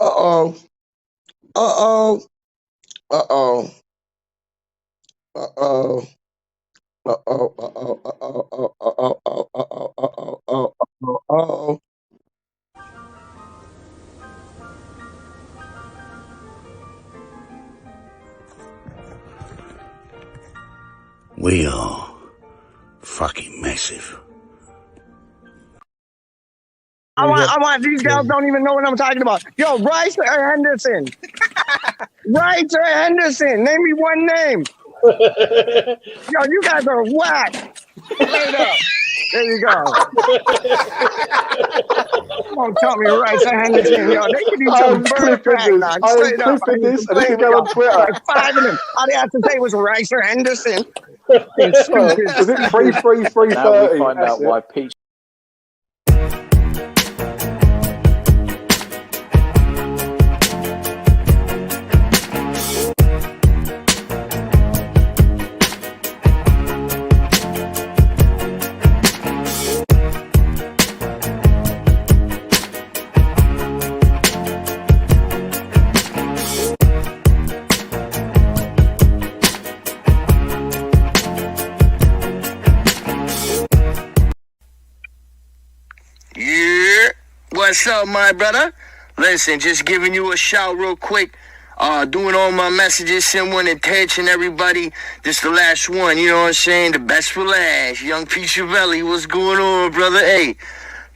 Uh-oh. Uh-oh. Uh-oh. Uh-oh. Uh-oh. Uh-oh. Uh-oh. Uh-oh. Uh-oh. Uh-oh. Uh-oh. Uh-oh. Uh-oh. We are fucking massive. I want these guys don't even know what I'm talking about. Yo, Rice or Henderson? Rice or Henderson? Name me one name. Yo, you guys are whack. Straight up. There you go. Don't tell me Rice or Henderson. Yo, they could eat some bird track, dog. Straight up. I this, and this is going on Twitter. Like 5 of them. All they have to say was Rice or Henderson. Was it 3-3-3-30? Now we find out why Peach. Yeah. What's up, my brother? Listen, just giving you a shout real quick. Doing all my messages, send one attention, everybody. This the last one, you know what I'm saying? The best for last. Young Peachavelli, what's going on, brother? Hey,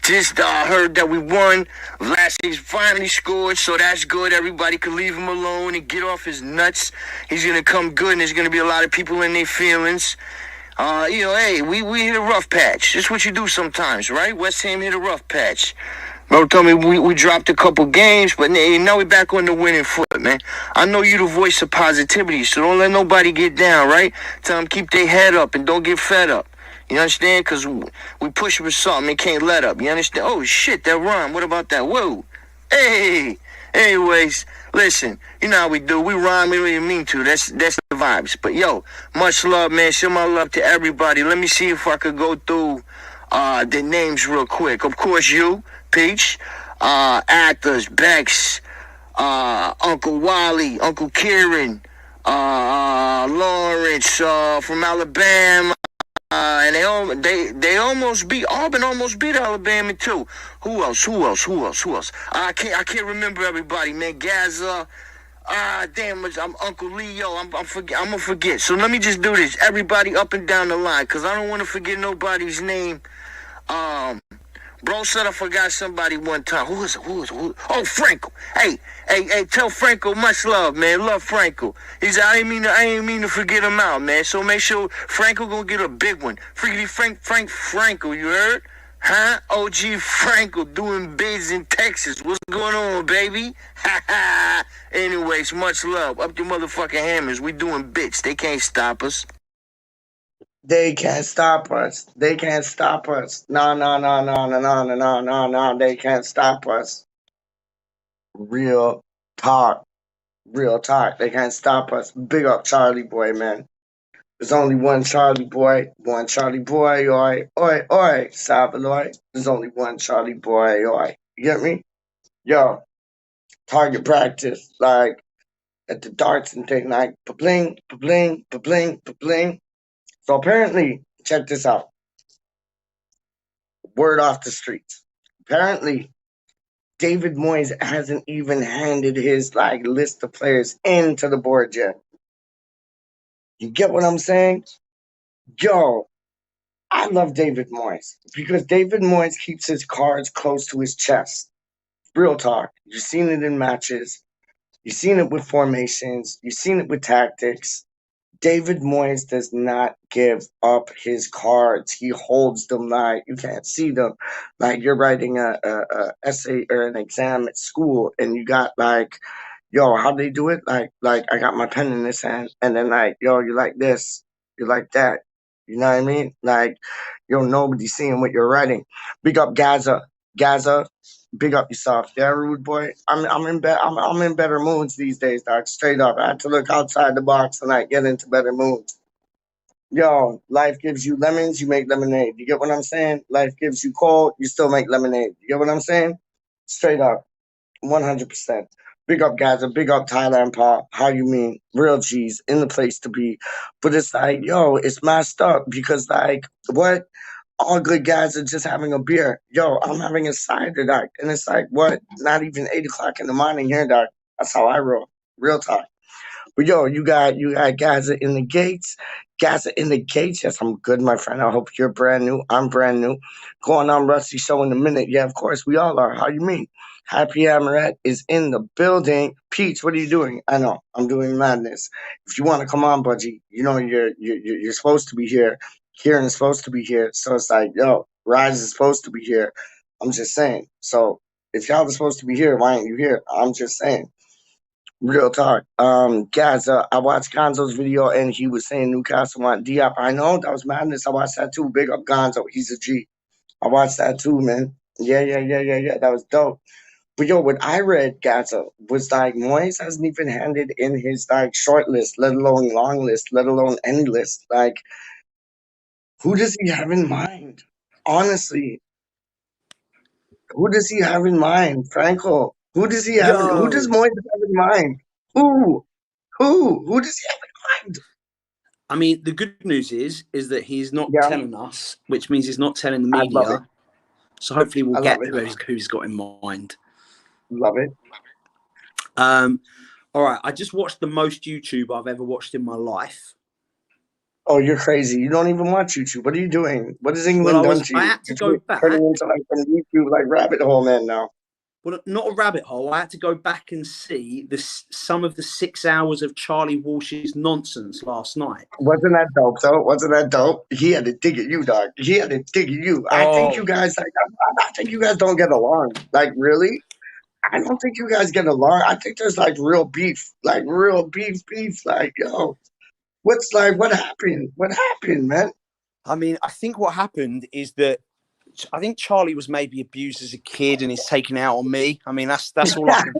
just heard that we won. Vlasic finally scored, so that's good. Everybody can leave him alone and get off his nuts. He's going to come good, and there's going to be a lot of people in their feelings. Hey, we hit a rough patch. That's what you do sometimes, right? West Ham hit a rough patch. Bro told me we dropped a couple games, but now we're back on the winning foot, man. I know you the voice of positivity, so don't let nobody get down, right? Tell them keep their head up and don't get fed up. You understand? Because we push for something and can't let up. You understand? Oh, shit, that rhyme. What about that? Whoa. Hey. Anyways, listen, you know how we do. We rhyme, we don't even mean to. That's the vibes. But, yo, much love, man. Show my love to everybody. Let me see if I could go through the names real quick. Of course, you, Peach, Actors, Bex, Uncle Wally, Uncle Kieran, Lawrence from Alabama. And they almost beat Auburn. Almost beat Alabama too. Who else? I can't remember everybody, man. Gaza. Damn, I'm Uncle Leo. I'm gonna forget. So let me just do this. Everybody up and down the line, cause I don't want to forget nobody's name. Bro said I forgot somebody one time. Who was it? Oh, Franco. Hey, tell Franco much love, man. Love Franco. I ain't mean to forget him out, man. So make sure Franco gonna get a big one. Freaky Franco, you heard? Huh? OG Franco doing bids in Texas. What's going on, baby? Anyways, much love. Up your motherfucking hammers. We doing bits. They can't stop us. They can't stop us. They can't stop us. No. They can't stop us. Real talk. Real talk. They can't stop us. Big up Charlie boy, man. There's only one Charlie boy. One Charlie boy. Oi. Savaloy. There's only one Charlie boy. Oi. You get me? Yo. Target practice. Like at the darts and thing. Like, pa-bling. So apparently, check this out. Word off the streets. Apparently, David Moyes hasn't even handed his list of players into the board yet. You get what I'm saying? Yo, I love David Moyes because David Moyes keeps his cards close to his chest. Real talk. You've seen it in matches. You've seen it with formations. You've seen it with tactics. David Moyes does not give up his cards. He holds them like you can't see them. Like you're writing a essay or an exam at school, and you got yo, how they do it? Like I got my pen in this hand, and then yo, you like this, you like that. You know what I mean? Like, yo, nobody's seeing what you're writing. Big up Gaza. Big up yourself, yeah, rude boy. I'm in better moods these days, dog. Straight up, I had to look outside the box and get into better moods. Yo, life gives you lemons, you make lemonade. You get what I'm saying? Life gives you cold, you still make lemonade. You get what I'm saying? Straight up. 100%. Big up, guys. And big up, Thailand, Paul. How you mean? Real G's in the place to be. But it's like, yo, it's messed up because, like, what? All good guys are just having a beer. Yo, I'm having a cider, dog. And it's like, what? Not even 8 o'clock in the morning here, dog. That's how I roll. Real talk. But yo, you got Gaza in the gates. Gaza in the gates. Yes, I'm good, my friend. I hope you're brand new. I'm brand new. Going on Rusty Show in a minute. Yeah, of course we all are. How you mean? Happy Amaret is in the building. Peach, what are you doing? I know I'm doing madness. If you want to come on, Budgie, you know you're supposed to be here. Kieran is supposed to be here. So it's like, yo, Rise is supposed to be here. I'm just saying. So if y'all are supposed to be here, why aren't you here? I'm just saying. Real talk. Guys, I watched Gonzo's video and he was saying Newcastle want Diop. I know that was madness. I watched that too. Big up Gonzo. He's a G. I watched that too, man. Yeah. That was dope. But yo, what I read, Gonzo, was like Moyes hasn't even handed in his like short list, let alone long list, let alone any list. Like, who does he have in mind? Honestly, who does he have in mind? Franco. Who does Yo, Moyes have in mind? Who? Who does he have in mind? I mean, the good news is that he's not Yeah, telling us, which means he's not telling the I love it. media. So hopefully we'll I love get it. who he's got in mind. Love it. All right, I just watched the most YouTube I've ever watched in my life. Oh, you're crazy. You don't even watch YouTube. What are you doing? What has Well, England done to I you? had to You're go back. turning into like some YouTube like rabbit hole man now. Well, not a rabbit hole. I had to go back and see some of the 6 hours of Charlie Walsh's nonsense last night. Wasn't that dope though? Wasn't that dope? He had to dig at you, dog. He had to dig at you. I think you guys like I think you guys don't get along. Like really? I don't think you guys get along. I think there's like real beef. Like real beef. Like, yo, what happened? What happened, man? I mean, I think what happened is that I think Charlie was maybe abused as a kid and is taken out on me. I mean, that's all I can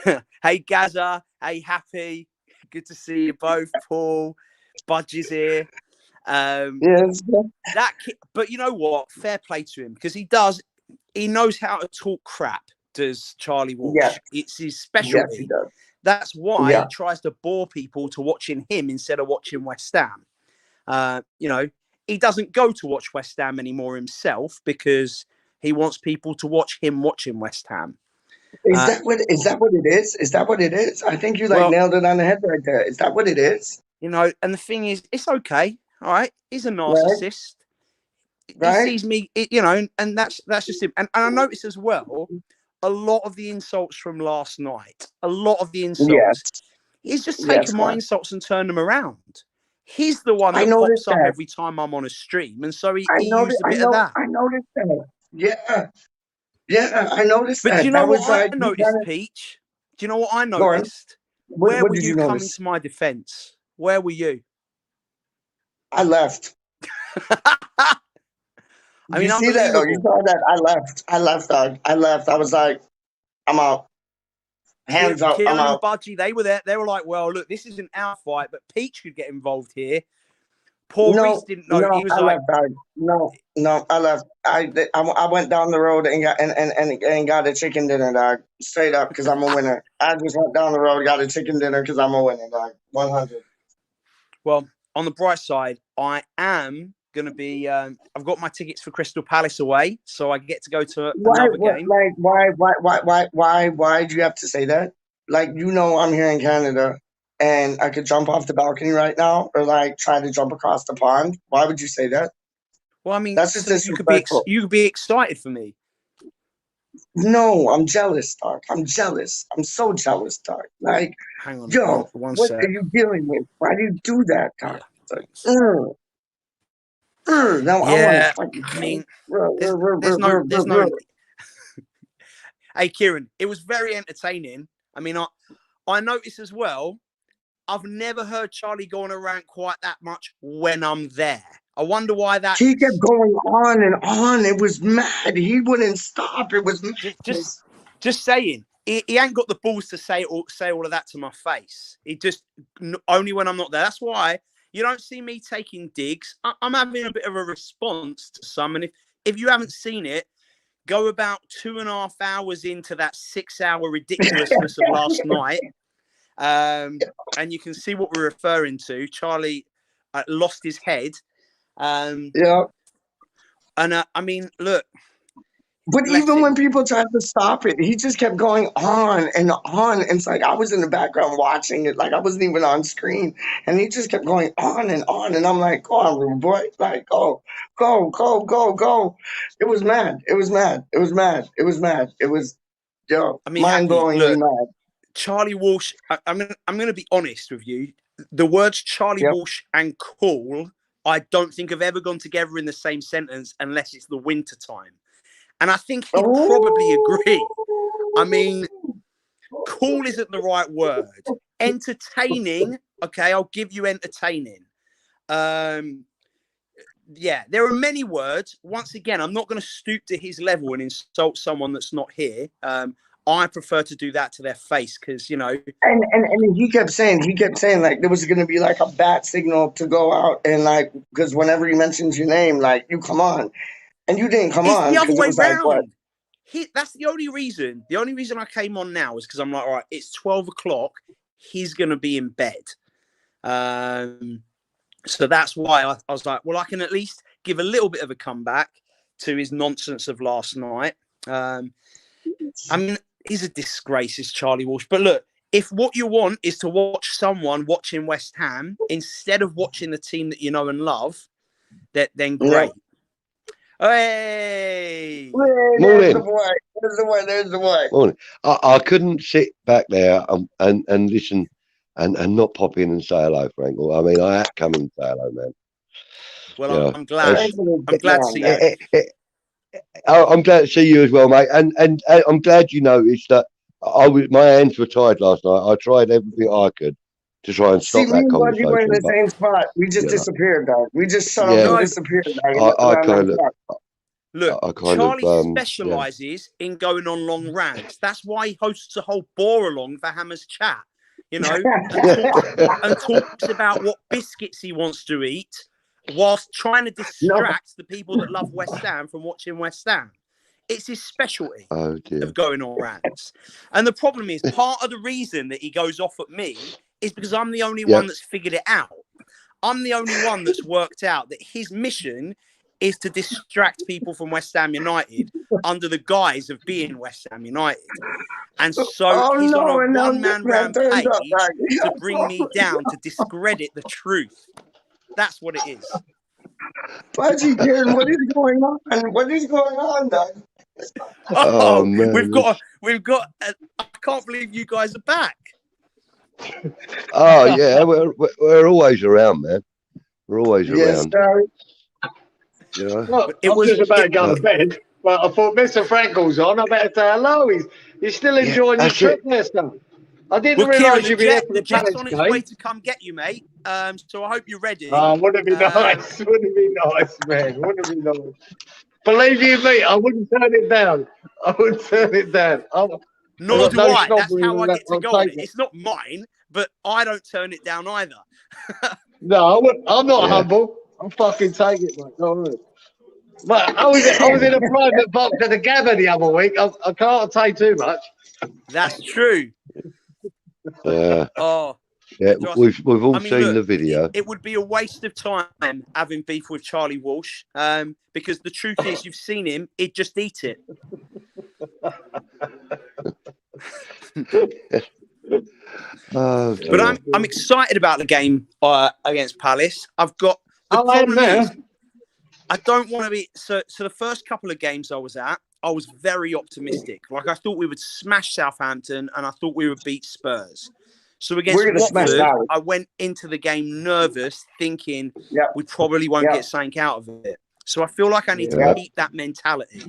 think. Hey, Gaza. Hey, Happy. Good to see you both. Paul. Budge is here. Yes. But you know what? Fair play to him because he knows how to talk crap, does Charlie Walsh. Yes. It's his Yes, he specialty. does. That's why Yeah. he tries to bore people to watching him instead of watching West Ham. You know, he doesn't go to watch West Ham anymore himself because he wants people to watch him watching West Ham. Is that what it is? Is that what it is? I think you Well, nailed it on the head right there. Is that what it is? You know, and the thing is, it's okay. All right. He's a Right? narcissist. He Right? sees me, you know, and that's just him. And I noticed as well, a lot of the insults from last night, Yes. he's just Yes, taken my man. insults and turned them around. He's the one I that noticed pops up that. every time I'm on a stream. And so he I used a bit of that. I noticed that. Yeah. Yeah, I noticed But do that. you know That was what I like you noticed, kinda Peach? Do you know what I go on. noticed? Where What were did you you coming notice? to my defense? Where were you? I left. I mean, You see that? Oh, you unbelievable. saw that? I left, dog. I left. I was like, I'm out. Hands up, I'm Kieran and out. Budgie, they were there. They were like, well, look, this isn't our fight, but Peach could get involved here. Paul Reese didn't know. He was I like, left, dog. No, I left. I went down the road and got a chicken dinner, dog. Straight up, because I'm a winner. I just went down the road, got a chicken dinner because I'm a winner, dog. 100. well, on the bright side, I am going to be, I've got my tickets for Crystal Palace away, so I get to go to another game. Why do you have to say that? Like, you know, I'm here in Canada and I could jump off the balcony right now or like try to jump across the pond. Why would you say that? Well, I mean, That's just so disrespectful. you could be excited for me. No, I'm jealous, dog. I'm jealous. I'm so jealous, dog. Like, Hang on, yo, one what sec. are you dealing with? Why do you do that, dog? Yeah. It's like, now I want to fucking. I mean, there's no. Hey, Kieran, it was very entertaining. I mean, I noticed as well, I've never heard Charlie go on a rant quite that much when I'm there. I wonder why that He is. kept going on and on. It was mad. He wouldn't stop. It was mad. Just saying. He ain't got the balls to say all of that to my face. He just only when I'm not there. That's why you don't see me taking digs. I'm having a bit of a response to some. And if you haven't seen it, go about 2.5 hours into that 6-hour ridiculousness of last night. And you can see what we're referring to. Charlie lost his head. Yeah. And I mean, look. But even when people tried to stop it, he just kept going on and on. And it's like I was in the background watching it, like I wasn't even on screen. And he just kept going on and on. And I'm like, go on, rude boy. Like, go. It was mad. It was mad. It was mad. It was mad. It was, yo, I mean, mind-blowingly mad. Charlie Walsh, I'm gonna be honest with you. The words Charlie Walsh and cool, I don't think have ever gone together in the same sentence unless it's the winter time. And I think he'd probably agree. I mean, cool isn't the right word. Entertaining, okay, I'll give you entertaining. Yeah, there are many words. Once again, I'm not going to stoop to his level and insult someone that's not here. I prefer to do that to their face because, you know. And he kept saying like there was going to be like a bat signal to go out and like, because whenever he mentions your name, like you come on. And you didn't come on. It's the other way round. Like, that's the only reason. The only reason I came on now is because I'm like, all right, it's 12 o'clock. He's going to be in bed. So that's why I was like, well, I can at least give a little bit of a comeback to his nonsense of last night. I mean, he's a disgrace, is Charlie Walsh. But look, if what you want is to watch someone watching West Ham instead of watching the team that you know and love, then great. Yeah. Hey! Morning. There's the boy. Morning. I couldn't sit back there and listen and not pop in and say hello, Frankel. I mean, I had to come in and say hello, man. Well, I'm glad. I'm glad to see you. I'm glad to see you as well, mate. And I'm glad you noticed that my hands were tied last night. I tried everything I could to try and stop that conversation. We were in the same spot. We just disappeared, dog. We just shut up and disappeared. Look, Charlie specialises in going on long rants. That's why he hosts a whole bore along for Hammer's Chat, you know, and talks about what biscuits he wants to eat whilst trying to distract the people that love West Ham from watching West Ham. It's his specialty of going on rants. And the problem is, part of the reason that he goes off at me is because I'm the only one that's figured it out. I'm the only one that's worked out that his mission is to distract people from West Ham United under the guise of being West Ham United. And so he's on a one-man rampage to bring me down, to discredit the truth. That's what it is. Pudgy, Kieran, what is going on? What is going on, Doug? Oh man, we've got. I can't believe you guys are back. Oh yeah, we're always around, man. We're always around. Sorry. You know? Look, I was just about to go to bed, but I thought Mr. Frankel's on. I better say hello. He's still enjoying your trip there, son. I didn't realise you'd be there for the jet's on its way to come get you, mate. So I hope you're ready. Wouldn't it be nice? Wouldn't it be nice, man? Wouldn't it be nice? Believe you me, I wouldn't turn it down. Nor do I. That's how I get to go on it. It's not mine, but I don't turn it down either. No, I'm not humble. I'll fucking take it, mate. Don't worry. But I was in a private box at the Gabba the other week. I can't say too much. That's true. Yeah. Oh. Yeah, we've all seen the video. It would be a waste of time having beef with Charlie Walsh, because the truth is, you've seen him. He'd just eat it. But I'm excited about the game against Palace. I've got the problem is, I don't want to be so the first couple of games I was at, I was very optimistic. Like I thought we would smash Southampton and I thought we would beat Spurs. So against Watford, I went into the game nervous, thinking we probably won't get something out of it. So I feel like I need to keep that mentality.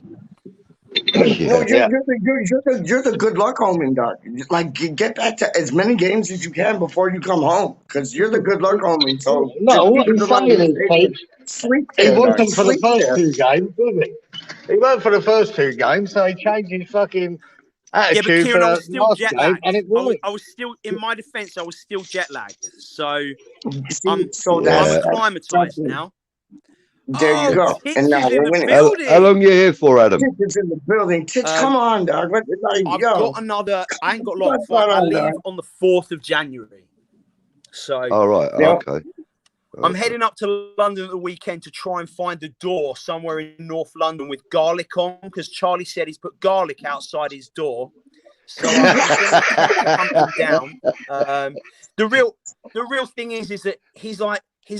You're the good luck homie, dog. Like get back to as many games as you can before you come home, because you're the good luck homie. So no, what I'm saying is, he wasn't for the first two games, was he? He weren't for the first two games, so he changed his fucking attitude. Yeah, but Kieran, I was still last jet game, lagged. and it worked. I was still, in my defence, I was still jet lagged. So I'm acclimatised now. There you Oh, go. Titch And now is in we're the winning. How long building. you here for, Adam? Titch is in the building. Titch, come on, dog. Like, I've yo, got another. I ain't got long. what's going I on, leave dog? on the 4th of January. So All right. Yep. Okay. I'm heading up to London at the weekend to try and find a door somewhere in North London with garlic on, because Charlie said he's put garlic outside his door. So I'm going to hunt him down. The real thing is that he's a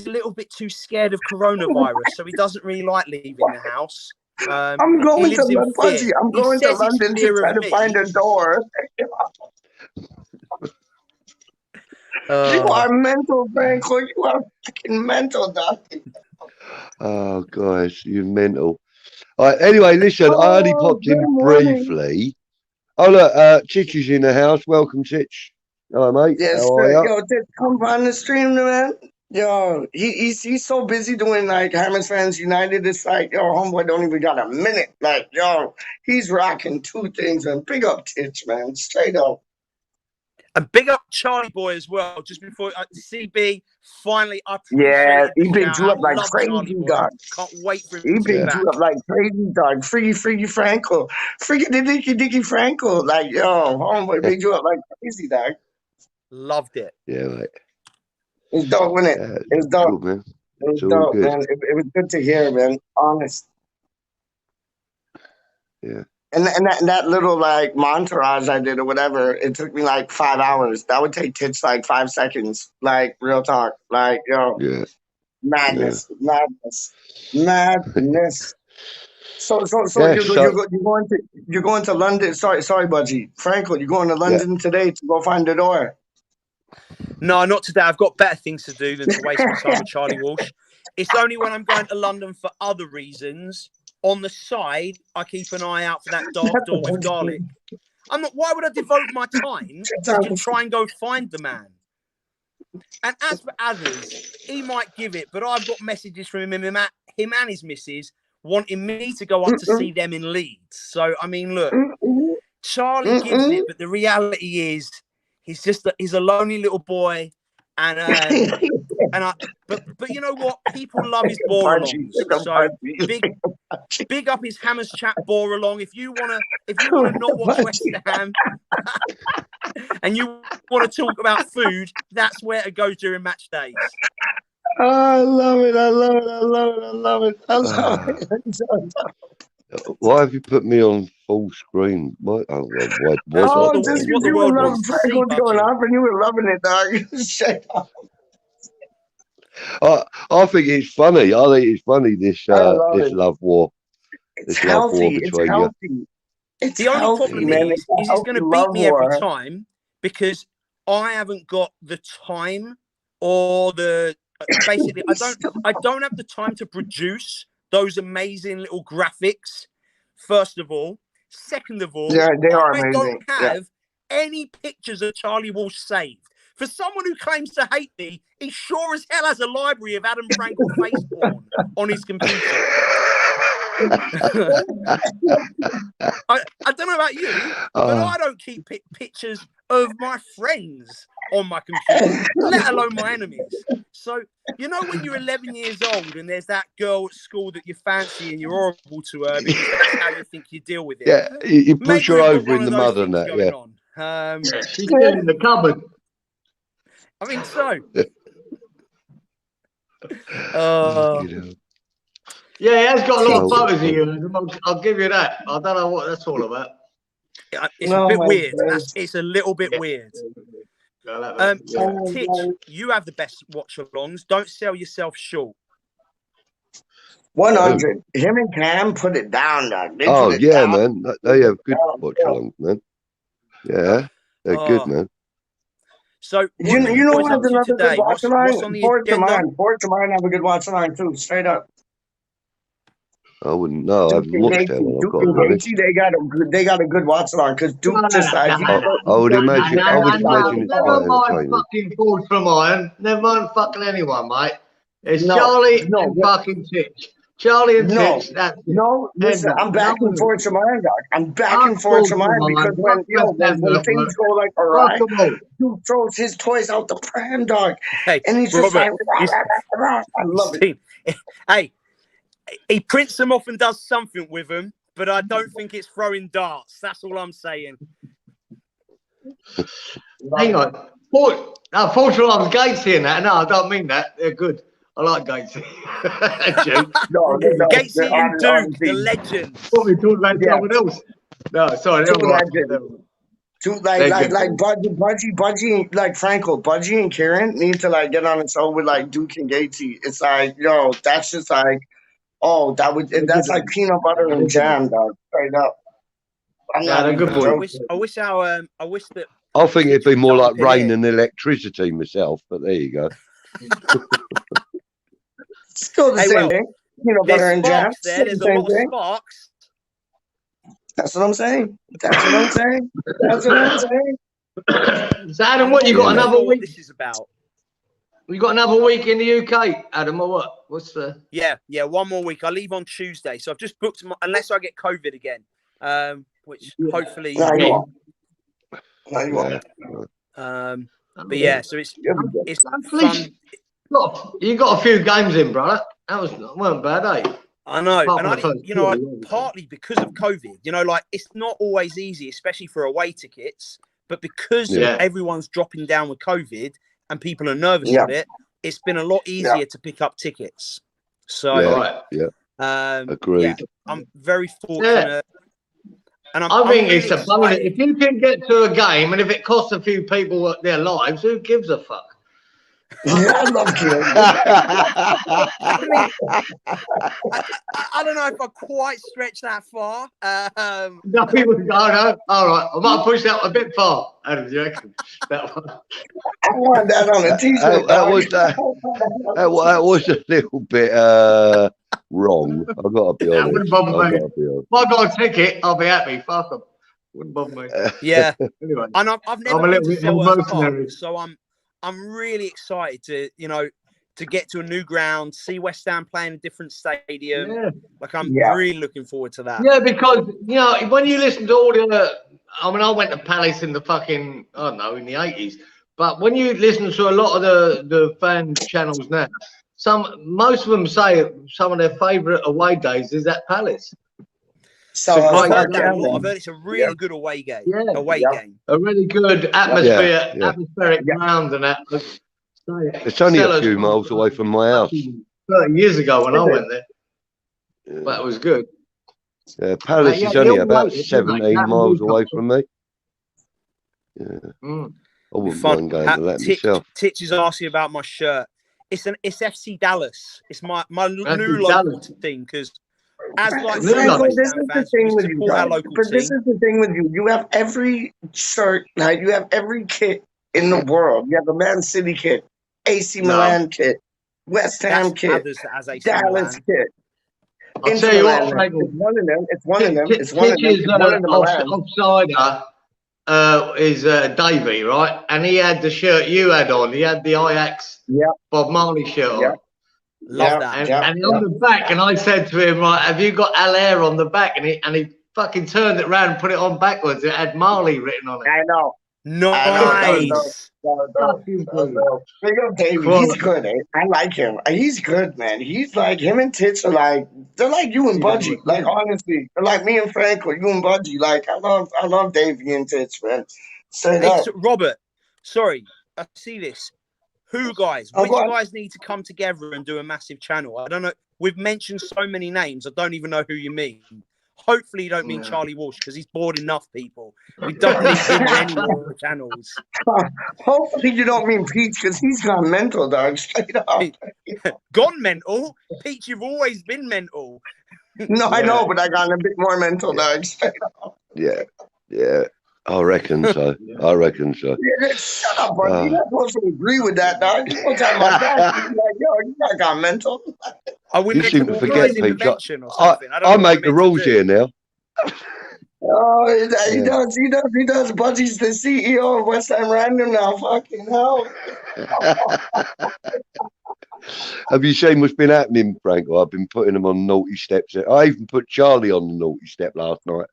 little bit too scared of coronavirus, so he doesn't really like leaving the house. I'm going he to lives in London. fear. I'm He going to says it's London to fear try of to me. find a door. You are mental, Franco. You are fucking mental, dog. Oh, guys, you're mental. All right, anyway, listen, I only popped good in morning. briefly. Oh, look, Titch is in the house. Welcome, Titch. Hello, mate. Yes, How are sir. you? Yo, Titch, come on the stream, man. Yo, he's so busy doing like Hammers Fans United. It's like, yo, homeboy don't even got a minute. Like, yo, he's rocking two things, and big up Titch, man. Straight up. And big up Charlie Boy as well. Just before CB, finally, I Yeah, appreciated he the picked shout you up out. like Love crazy, Charlie Boy. dog. Can't wait for him He to be picked back. you up like crazy, dog. Freaky Franco. Freaky Dicky Franco. Like, yo, homeboy picked you up like crazy, dog. Loved it. Yeah, mate. It's dope, wasn't it? Yeah, It was dope. good, man. It was It's all dope, good. man. It was good to hear, man. Honest. Yeah. And that little like montage I did or whatever, it took me like 5 hours. That would take Titch like 5 seconds. Like real talk. Like, yo, Yeah. madness. So Yeah, you're going to London. Sorry, Budgie. Franco, you're going to London today to go find the door. No, not today. I've got better things to do than to waste my time with Charlie Walsh. It's only when I'm going to London for other reasons. On the side, I keep an eye out for that dark door with garlic. Why would I devote my time to try and go find the man? And as for others, he might give it, but I've got messages from him and his missus wanting me to go up to see them in Leeds. So, I mean, look, Charlie gives it, but the reality is he's a lonely little boy. And but you know what? People love his bore-alongs. So big up his Hammers Chat bore-along. If you wanna not watch West Ham and you want to talk about food, that's where to go during match days. Oh, I love it. Why have you put me on full screen? Why? Oh, why? Just because you were loving Franco going off and you were loving it, dog. Shut up. I think it's funny. I think it's funny this love war. It's healthy. It's healthy. The only problem is he's going to beat me every time because I haven't got the time or basically I don't have the time to produce those amazing little graphics. First of all, second of all, yeah, they are amazing. I don't have any pictures of Charlie Walsh saved. For someone who claims to hate me, he sure as hell has a library of Adam Frankel face porn on his computer. I don't know about you, but I don't keep pictures of my friends on my computer, let alone my enemies. So, you know when you're 11 years old and there's that girl at school that you fancy and you're horrible to her because that's how you think you deal with it. Yeah, you push her over in the mud and that, yeah. She's still in the cupboard. I mean, so. Yeah, he has got a lot of photos of you. I'll give you that. I don't know what that's all about. It's a bit weird. It's a little bit weird. Titch, you have the best watch-alongs. Don't sell yourself short. 100. Him and Cam put it down, dog. Yeah, man. They have good watch-alongs, man. Yeah, they're good, man. So you know what's another good watch along? Port to mine have a good watch along too, straight up. I wouldn't know. I haven't watched that one. They got a good watch along because Duke just I would imagine. I would imagine it's never quite mind entertaining. fucking Forge from Iron. Never mind fucking anyone, mate. It's Charlie and fucking Titch. Charlie and Titch. Listen, I'm backing Forge from Iron, dog. I'm backing Forge from Iron because when things go like awry, Duke throws his toys out the pram, dog, and he's just like, I love it. Hey. He prints them off and does something with them, but I don't think it's throwing darts. That's all I'm saying. Hang on. Fortunately, I was Gatesy in that. No, I don't mean that. They're good. I like Gatesy. No, Gatesy and Duke, the legends. What we talking about someone else? No, sorry. Two Never mind. legends. Like Budgie, like Franco, Budgie and Kieran need to like get on its own with like Duke and Gatesy. It's like, yo, that's just like, oh, that's like peanut butter and jam, dog. Straight up. I'm not a good boy. I wish that. I think it'd be more like rain and electricity myself, but there you go. Still the same thing. Peanut butter and jam. There's a lot of sparks. That's what I'm saying. So, Adam, what you got another week? This is about. You got another week in the UK, Adam, or what? What's the? Yeah, one more week. I leave on Tuesday, so I've just booked unless I get COVID again, which hopefully. No, you won't. But yeah, so it's fun. You got a few games in, brother. That weren't bad, eh? I know, and partly because of COVID, like it's not always easy, especially for away tickets. But because everyone's dropping down with COVID and people are nervous of it, it's been a lot easier to pick up tickets. So, agreed. Yeah, I'm very fortunate. And I think it's a bonus. If you can get to a game and if it costs a few people their lives, who gives a fuck? I love Kieran. I don't know if I quite stretch that far. No, people go, no. All right, I might push that a bit far. Adam, do you reckon? That one. I want that on a t-shirt. That was a little bit wrong. I've got to be honest. Wouldn't bother me. If I got a ticket, I'll be happy. Fuck them. Wouldn't bother me. Yeah. Anyway, and I've never been to Selhurst Park, so I'm really excited to get to a new ground, see WeStHaM play in a different stadium. Yeah. Like I'm really looking forward to that. Yeah, because when you listen to all I went to Palace in the fucking in the 80s. But when you listen to a lot of the fan channels now, most of them say some of their favourite away days is at Palace. So I've heard that a lot. I've heard it's a really good away game. Game. A really good atmospheric ground and that. It's only a few miles away from my house. 30 years ago when I went there. That was good. Yeah, Palace is only about 17 miles away from me. Yeah. I wouldn't mind going to that myself. Titch is asking about my shirt. It's FC Dallas. It's my new local team because as like this is the thing with you, but this is the thing with you. You have every shirt, like you have every kit in the world. You have a Man City kit, AC Milan kit, WeStHaM kit, Dallas kit. I'll tell you what, Frank, it's one of them. It's one of them. It's one of them. Offsider is Davey, right? And he had the shirt you had on. He had the Ajax Bob Marley shirt on. Love that. And on the back, and I said to him, right, have you got Allaire on the back? And he fucking turned it around and put it on backwards. It had Marley written on it. I know. Nice. Big up Davey. He's good. I like him. He's good, man. He's like him and Titch are like they're like you and Budgie. Like honestly, they're like me and Franco. You and Budgie. Like I love Davey and Titch, man. Hey, Robert, sorry, I see this. Who guys? Which guys need to come together and do a massive channel? I don't know. We've mentioned so many names. I don't even know who you mean. Hopefully you don't mean Charlie Walsh because he's bored enough people. We don't need him any more channels. Hopefully you don't mean Peach because he's gone mental, dog. Straight up. Gone mental? Peach, you've always been mental. No, I know, but I got a bit more mental, dog. Straight up. Yeah. I reckon so. Yeah, shut up, bro. You're not supposed to agree with that, dog. You're supposed to have my back. You're like, yo, you not got mental. You seem to forget, Pete. I make the rules here now. Oh, he does. Budgie's the CEO of WeStHaM RaNdoM now. Fucking hell. Have you seen what's been happening, Franco? I've been putting them on naughty steps. I even put Charlie on the naughty step last night.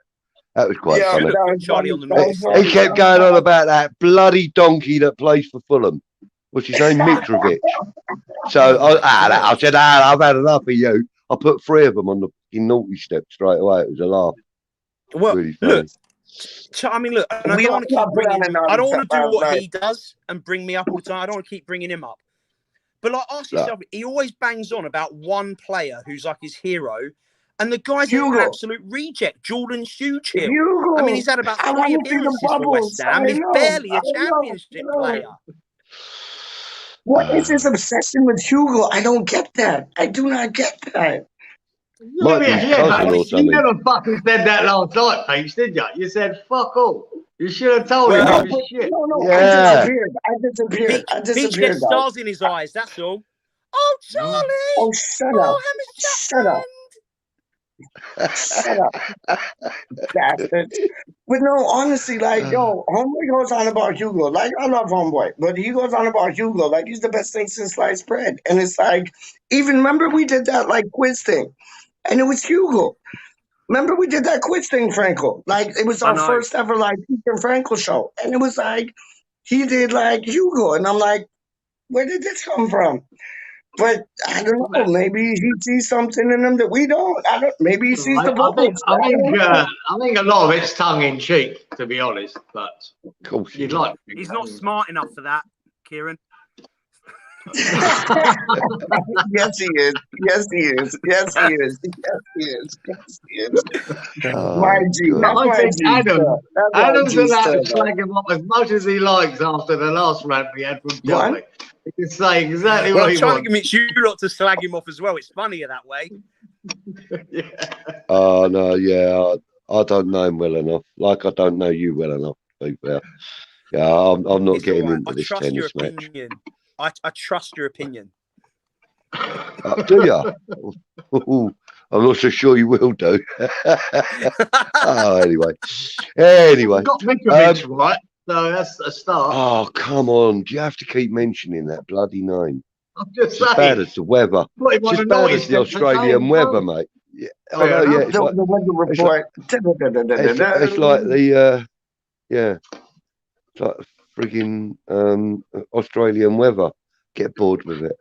That was quite funny. Charlie on the he kept going on about that bloody donkey that plays for Fulham. What's his name? Mitrovic. So I said, I've had enough of you. I put 3 of them on the fucking naughty step straight away. It was a laugh. Well, Really funny. look. I mean, look, and I don't want to keep bringing him. I don't want to do what he does and bring me up all the time. I don't want to keep bringing him up. But like, ask yourself, he always bangs on about one player who's like his hero, and the guy's an absolute reject. Jordan Hugill. I mean, he's had about 3 appearances for West Ham. He's barely a championship player. What is this obsession with Hugo? I don't get that. I do not get that. You never fucking said that last night, Peach, did you? You said, fuck all. You should have told him. Shit. No, I disappeared. Peach gets stars in his eyes, that's all. Oh, Charlie! Oh, shut up. Shut up. Shut up. Bastard. But no, honestly, like, yo, Homeboy goes on about Hugo. Like, I love Homeboy, but he goes on about Hugo. Like, he's the best thing since sliced bread. And it's like, even remember we did that, like, quiz thing, and it was Hugo. Remember we did that quiz thing, Franco? Like, it was our first ever, like, Pete and Franco show. And it was like, he did, like, Hugo. And I'm like, where did this come from? But I don't know. Maybe he sees something in him that we don't. Maybe he sees the vocals. I think a lot of it's tongue in cheek, to be honest. But you'd like. He's not smart enough for that, Kieran. Yes, he is. Yes, he is. Yes, he is. Yes, he is. Yes, he is. My G. Adam's allowed to slag him up as much as he likes after the last rant we had from Johnny. He can say exactly what he wants. I'm trying to convince you lot to slag him off as well. It's funnier that way. Oh, no, yeah. I don't know him well enough. Like, I don't know you well enough, to be fair. Yeah, I'm not getting into this tennis match. I trust your opinion. Do you? I'm not so sure you will do. Oh, anyway. We've got Mitrovic, right? So that's a start. Oh, come on. Do you have to keep mentioning that bloody name? I'm just saying. As bad as the weather. It's as bad as the Australian weather, mate. Yeah, I know, yeah. It's like, the weather report. It's like the, it's like frigging Australian weather. Get bored with it.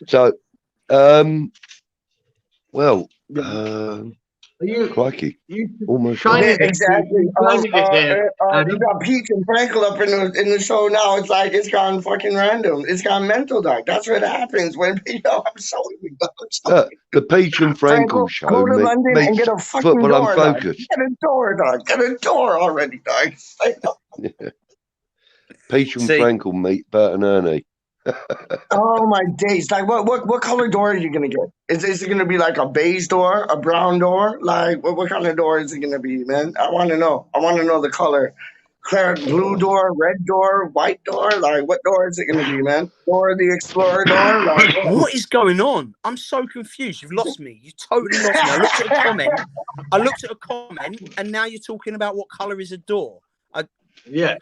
So, crikey. Almost exactly. You got Peach and Frankel up in the show now. It's like it's gone fucking random. It's gone mental, dog. That's what happens when I'm showing you. The Peach and Frankel show. Go to London and get a fucking football door, unfocused. Get a door, dog. Get a door already, dog. Yeah. Peach and Frankel meet Bert and Ernie. Oh my days! Like, what color door are you gonna get? Is it gonna be like a beige door, a brown door? Like, what kind of door is it gonna be, man? I want to know. I want to know the color. Claret blue door, red door, white door. Like, what door is it gonna be, man? Door the Explorer door. Like, what is going on? I'm so confused. You've lost me. You totally lost me. I looked at a comment, and now you're talking about what color is a door. Yeah.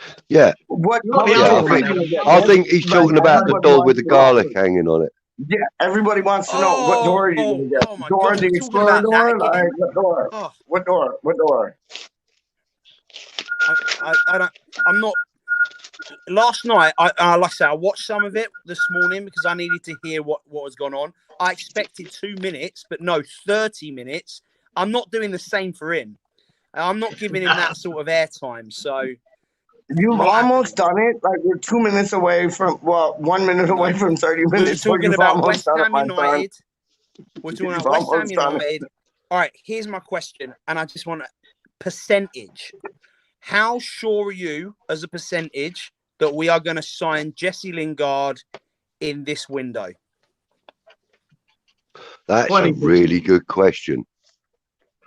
What? I think he's talking about the door with the garlic hanging on it. Yeah, everybody wants to know what door are you going to get. Door, the Explorer door? Like, what door? Oh. What door? What door? I'm not. Last night, like I said, I watched some of it this morning because I needed to hear what was going on. I expected 2 minutes, but no, 30 minutes. I'm not doing the same for him. I'm not giving him that sort of airtime. So you've almost done it. Like, we're 2 minutes away from 1 minute away from 30 minutes. We're talking about West Ham United. We're talking about West Ham United. All right, here's my question, and I just want a percentage. How sure are you, as a percentage, that we are going to sign Jesse Lingard in this window? That's 20%. A really good question.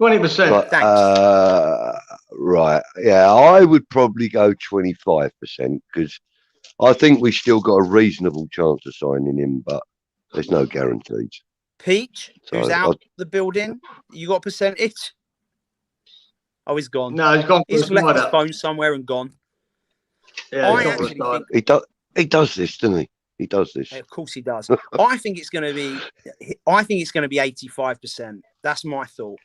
20%. Thanks. Right. Yeah, I would probably go 25% because I think we still got a reasonable chance of signing him, but there's no guarantees. Peach, who's out the building, you got a percentage? Oh, he's gone. No, he's gone. He's left his phone somewhere and gone. Yeah, I actually think he does this, doesn't he? He does this. Of course he does. I think it's going to be 85%. That's my thought.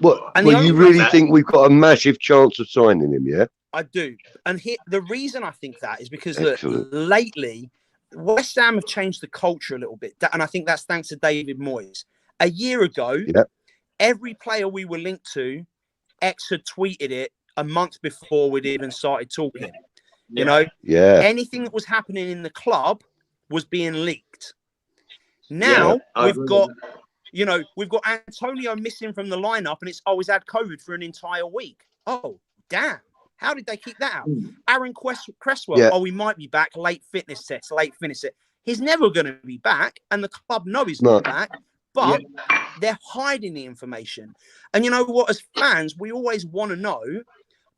What? Well, you really think we've got a massive chance of signing him, yeah? I do. And the reason I think that is because look, lately, West Ham have changed the culture a little bit, and I think that's thanks to David Moyes. A year ago, every player we were linked to, X had tweeted it a month before we'd even started talking. You know, anything that was happening in the club was being leaked. Now we've got Antonio missing from the lineup, and it's he's had COVID for an entire week. Oh, damn. How did they keep that out? Aaron Cresswell, he might be back. Late fitness test. He's never going to be back, and the club know he's not back, but they're hiding the information. And you know what? As fans, we always want to know,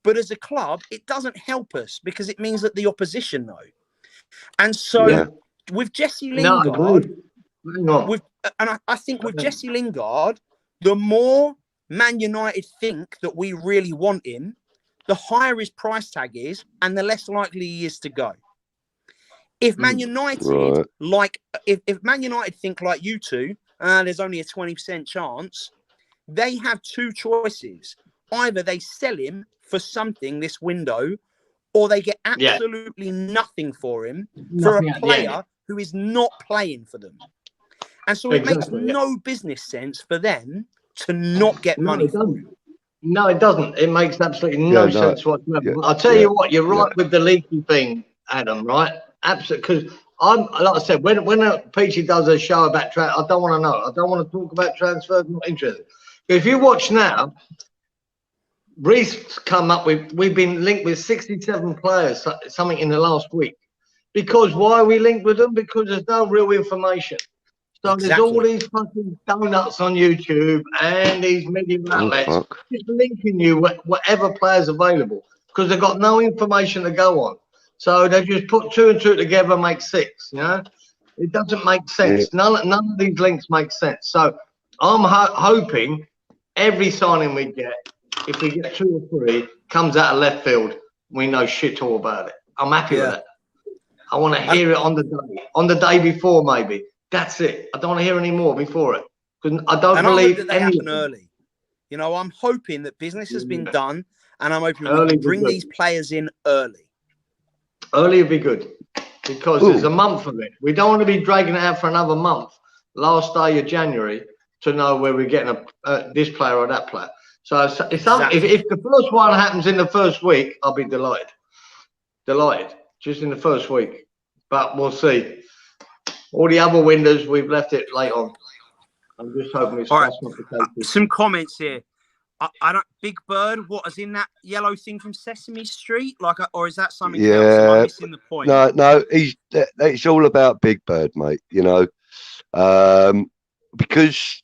but as a club, it doesn't help us because it means that the opposition know. And so with Jesse Lingard, I think with Jesse Lingard, the more Man United think that we really want him, the higher his price tag is, and the less likely he is to go. If Man United if Man United think like you two, there's only a 20% chance, they have two choices. Either they sell him for something this window, or they get absolutely nothing for him for a player who is not playing for them. And so it makes no business sense for them to not get money for him. No, it doesn't. It makes absolutely no sense whatsoever. I'll tell you what, you're right with the leaky thing, Adam, right? Absolutely. Because like I said, when Peachy does a show about I don't want to know. I don't want to talk about transfers. I'm not interested. But if you watch now, Reece come up with, we've been linked with 67 players, something in the last week. Because why are we linked with them? Because there's no real information. So there's all these fucking donuts on YouTube and these media outlets just linking you whatever player's available because they've got no information to go on. So they just put 2 and 2 together and make 6. You know, it doesn't make sense. None of these links make sense. So I'm hoping every signing we get, if we get 2 or 3, comes out of left field. We know shit all about it. I'm happy with that. I want to hear it on the day before maybe. That's it. I don't want to hear any more before it because I don't believe that they happen early. You know, I'm hoping that business has been done, and I'm hoping we can bring these players in early. Early would be good because there's a month of it. We don't want to be dragging it out for another month, last day of January, to know where we're getting this player or that player. So if the first one happens in the first week, I'll be delighted. Just in the first week, but we'll see. All the other windows, we've left it late on. I'm just hoping it's some comments here. I don't. Big Bird, what is in that yellow thing from Sesame Street? Or is that something else? Am I missing the point? No. It's all about Big Bird, mate. You know, because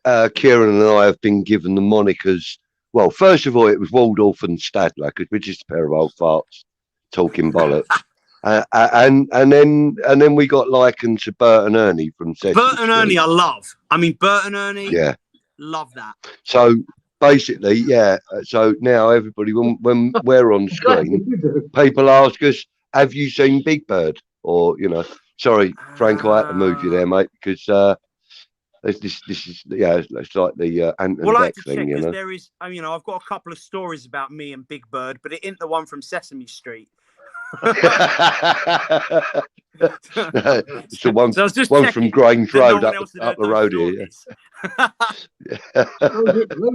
Kieran and I have been given the monikers. Well, first of all, it was Waldorf and Stadler because we're just a pair of old farts talking bollocks. And then we got likened to Bert and Ernie from Sesame Bert and Ernie, I love. I mean, Bert and Ernie, love that. So basically, so now everybody, when we're on screen, people ask us, "Have you seen Big Bird?" Or sorry, Frank, I had to move you there, mate, because this is it's like the Ant and like Dec to thing, check because there is, I've got a couple of stories about me and Big Bird, but it ain't the one from Sesame Street. It's the one from Grange Road up the road here.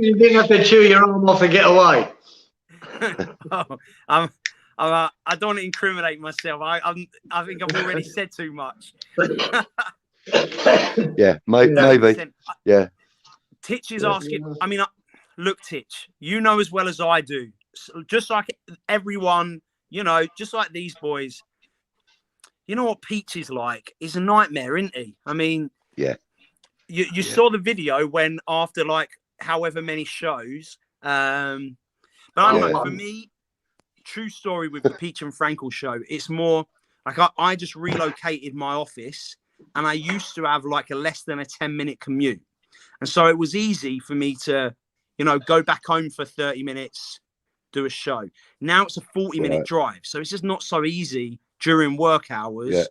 You didn't have to chew your arm off to get away. I don't want to incriminate myself. I think I've already said too much. Maybe. Yeah. Titch is asking. Look, Titch, you know as well as I do. Just like everyone. Just like these boys, you know what Peach is like? He's a nightmare, isn't he? I mean, you saw the video when after however many shows. But I don't know, for me, true story with the Peach and Frankel show, it's more like I just relocated my office and I used to have a less than a 10-minute commute. And so it was easy for me to, go back home for 30 minutes, do a show. Now it's a 40-minute drive, so it's just not so easy during work hours.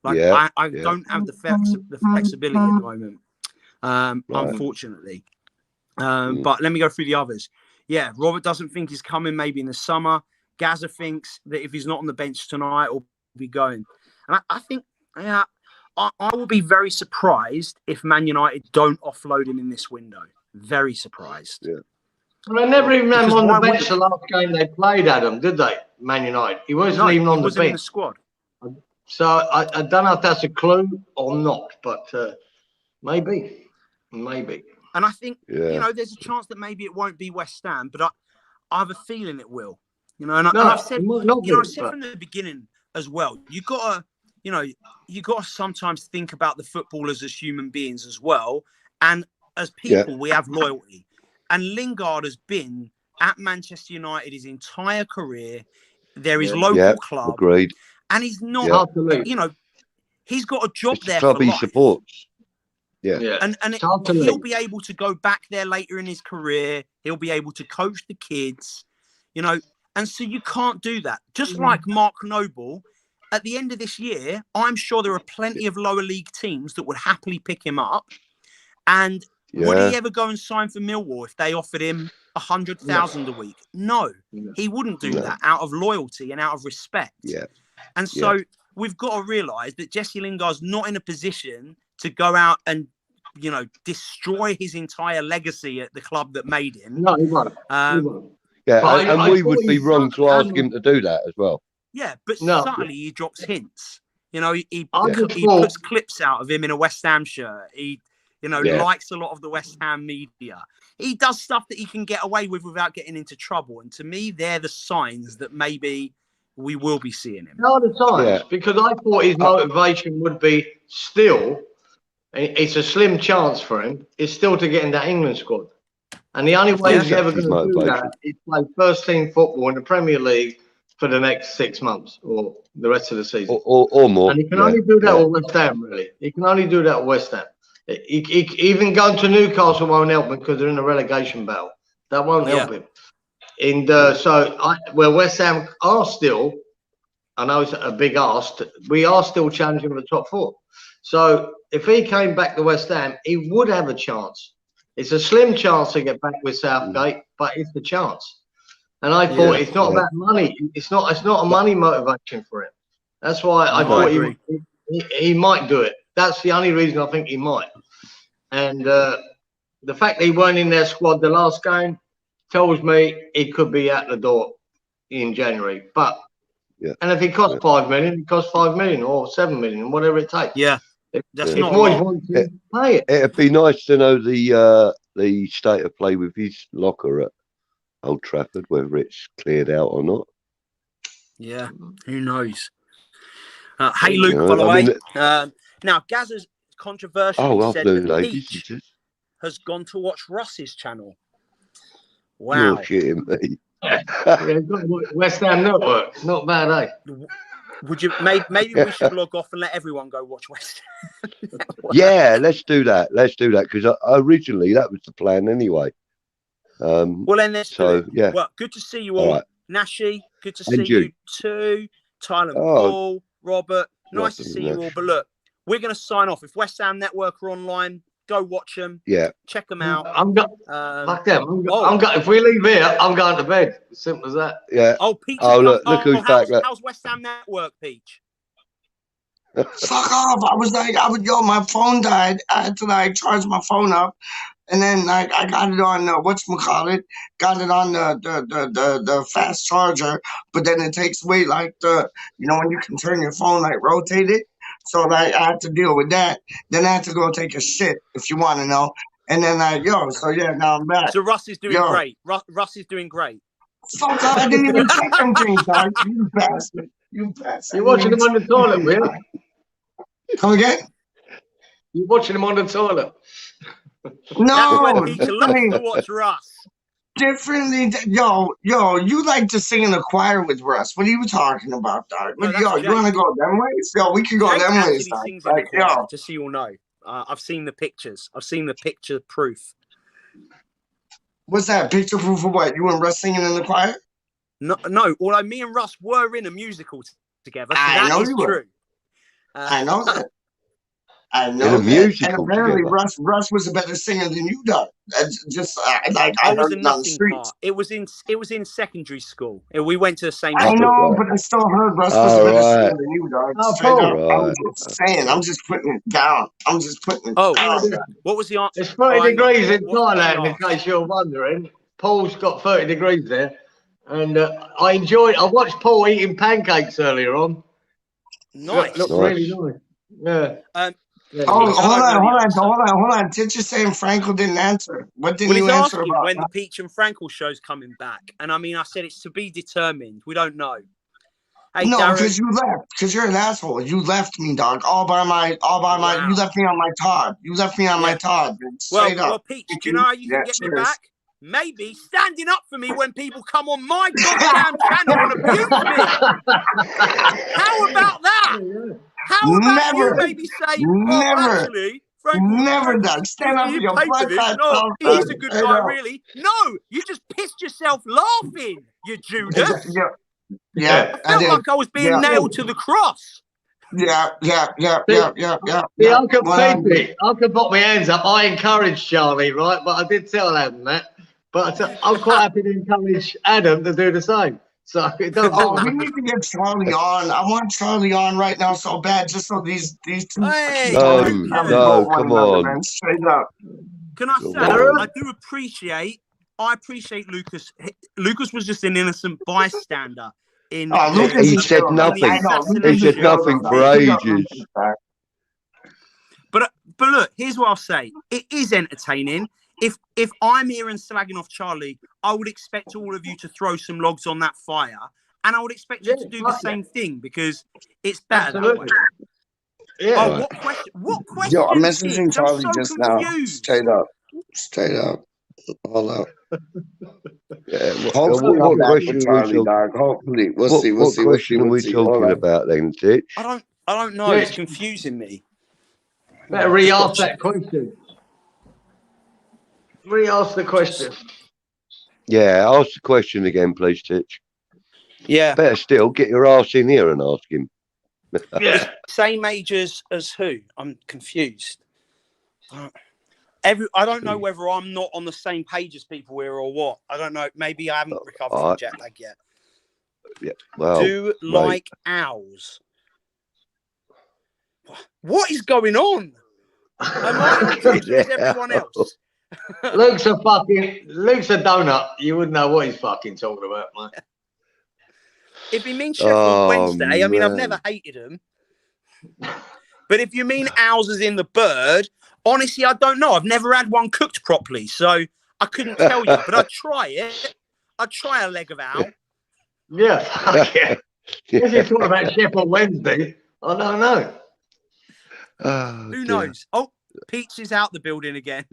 I don't have the flexibility at the moment, unfortunately. But let me go through the others. Robert doesn't think he's coming maybe in the summer. Gaza thinks that if he's not on the bench tonight, he'll be going. And I think, yeah, I will be very surprised if Man United don't offload him in this window. Very surprised. Yeah. Well, they never even had him on the bench would... the last game they played, Adam, did they? Man United. He wasn't even on the bench. In the squad. So I don't know if that's a clue or not, but maybe. And I think, you know, there's a chance that maybe it won't be West Ham, but I have a feeling it will. You know, and I've said, I've said from the beginning as well, you gotta sometimes think about the footballers as human beings as well. And as people, we have loyalty. And Lingard has been at Manchester United his entire career. They're his local club. Agreed. And he's not, you know, he's got a job there club for he life. Supports. Yeah. And he'll be able to go back there later in his career. He'll be able to coach the kids, you know. And so you can't do that. Just like Mark Noble, at the end of this year, I'm sure there are plenty of lower league teams that would happily pick him up. And would he ever go and sign for Millwall if they offered him 100,000 a week? No, he wouldn't do that out of loyalty and out of respect. Yeah. And so we've got to realise that Jesse Lingard's not in a position to go out and, you know, destroy his entire legacy at the club that made him. No, he won't. Yeah, and we would be wrong to ask him to do that as well. Yeah, but subtly he drops hints. You know, he puts clips out of him in a West Ham shirt. He, you know, likes a lot of the West Ham media. He does stuff that he can get away with without getting into trouble. And to me, they're the signs that maybe we will be seeing him. No, the signs, because I thought his motivation would be still, it's a slim chance for him, is still to get in that England squad. And the only way he's ever going to do that is play first team football in the Premier League for the next 6 months or the rest of the season. Or more. And he can only do that with West Ham, really. He can only do that with West Ham. Even going to Newcastle won't help him because they're in a relegation battle. That won't help him. And where West Ham are still, I know it's a big ask, we are still challenging for the top four. So if he came back to West Ham, he would have a chance. It's a slim chance to get back with Southgate, but it's a chance. And I thought it's not about money. It's not a money motivation for him. That's why I thought he might do it. That's the only reason I think he might. And the fact that he weren't in their squad the last game tells me he could be at the door in January. But and if he costs 5 million, it costs 5 million or 7 million, whatever it takes. Yeah. That's not pay it. It'd be nice to know the state of play with his locker at Old Trafford, whether it's cleared out or not. Yeah, who knows? Hey, Luke, by the way. Now, Gazza's controversially said that Peach has gone to watch Russ's channel. Wow. You're shitting me. West Ham Network. Not bad, eh? Would you maybe we should log off and let everyone go watch West Ham? Yeah, let's do that. Because originally that was the plan anyway. Well, then there's Well, good to see you all. Right. Nashi, good to see you too. Tyler Paul, Robert, nice to see you all. But look, we're going to sign off. If West Ham Network are online, go watch them. Yeah, check them out. Fuck them. If we leave here, I'm going to bed. As simple as that. Yeah. Oh, Peach. Look who's back. How's West Ham Network, Peach? Fuck off! My phone died. I had to charge my phone up, and then I got it on whatchamacallit, got it on the fast charger, but then it takes away when you can turn your phone rotate it. So I had to deal with that. Then I had to go take a shit, if you want to know. And then now I'm back. So Russ is doing great. Russ is doing great. Fuck off! I didn't even check them things, dog. You bastard! You bastard! You're watching them on the toilet, man. Come again? You're watching them on the toilet. No, Peter loves to watch Russ. Differently, you like to sing in a choir with Russ. What are you talking about, dog? No, you want to go them ways? We can go them ways, dog. Just so you all know, I've seen the pictures. I've seen the picture proof. What's that? Picture proof of what? You and Russ singing in the choir? No. Although me and Russ were in a musical together. So I know you were. True. I know that. I In know a that. And musical apparently together. Russ was a better singer than you, Doug. Just like I I was heard a it on the nothing streets. part. It was in secondary school. We went to the same I school. know, Right. but I still heard Russ was a All better singer right. than you, Doug. Oh, Straight Paul. up. I'm Right. just saying. I'm just putting it down. I'm just putting it Oh, down. what was the answer? It's 30 hang on. degrees in What was he Thailand, in asked? case you're wondering. Paul's got 30 degrees there. And I watched Paul eating pancakes earlier on. Nice. Looked really nice. Yeah. Oh, I don't know the answer. hold on. Did you say Frankel didn't answer? What didn't Well, you he's answer asking about? when the Peach and Frankel show's coming back, and I mean, I said it's to be determined. We don't know. Hey, No, Darren, because you left. Because you're an asshole. You left me, dog. All by my. Wow. You left me on my Todd. You left me on my Todd. Dude. Straight up. Well, Peach, do you know how you can get me back? Maybe standing up for me when people come on my goddamn channel and abuse me. How about that? How about you maybe say, well, actually, Never, Doug. Stand up for your black guy. No, he's a good guy, really. No, you just pissed yourself laughing, you Judas. Yeah, I felt like I was being nailed to the cross. Yeah. Yeah, I could put my hands up. I encouraged Charlie, right? But I did tell Adam that. But I'm quite happy to encourage Adam to do the same. So it doesn't we need to get Charlie on. I want Charlie on right now so bad, just so these two. Hey, no, come on. Man, straight up. Can I say, I do appreciate Lucas. Lucas was just an innocent bystander. He said nothing. He said nothing for ages. But look, here's what I'll say. It is entertaining. If I'm here and slagging off Charlie, I would expect all of you to throw some logs on that fire, and I would expect you to do the same thing because it's better that way. Yeah. Oh, what question? Yo, I'm messaging Charlie so just confused. now. Straight up. Hold up. Yeah, Hopefully, what back question with Charlie, dog. Hopefully, we'll see. What question are we talking about then, Titch? I don't know. Yeah. It's confusing me. Better re-ask that question. Re-ask the question. Yeah, ask the question again, please, Titch. Yeah. Better still, get your ass in here and ask him. Yeah. Same age as who? I'm confused. I don't know whether I'm not on the same page as people here or what. I don't know. Maybe I haven't recovered from jet lag yet. Yeah. Well, do like owls. What is going on? Am I on Twitter as everyone else? Luke's a donut. You wouldn't know what he's fucking talking about, mate. If he means Sheffield Wednesday, I mean, I've never hated him. But if you mean owls as in the bird, honestly, I don't know. I've never had one cooked properly, so I couldn't tell you. But I'd try it. I'd try a leg of owl. Yeah, fuck yeah. If you're talking about Sheffield Wednesday, I don't know. Who knows? Oh, Peach is out the building again.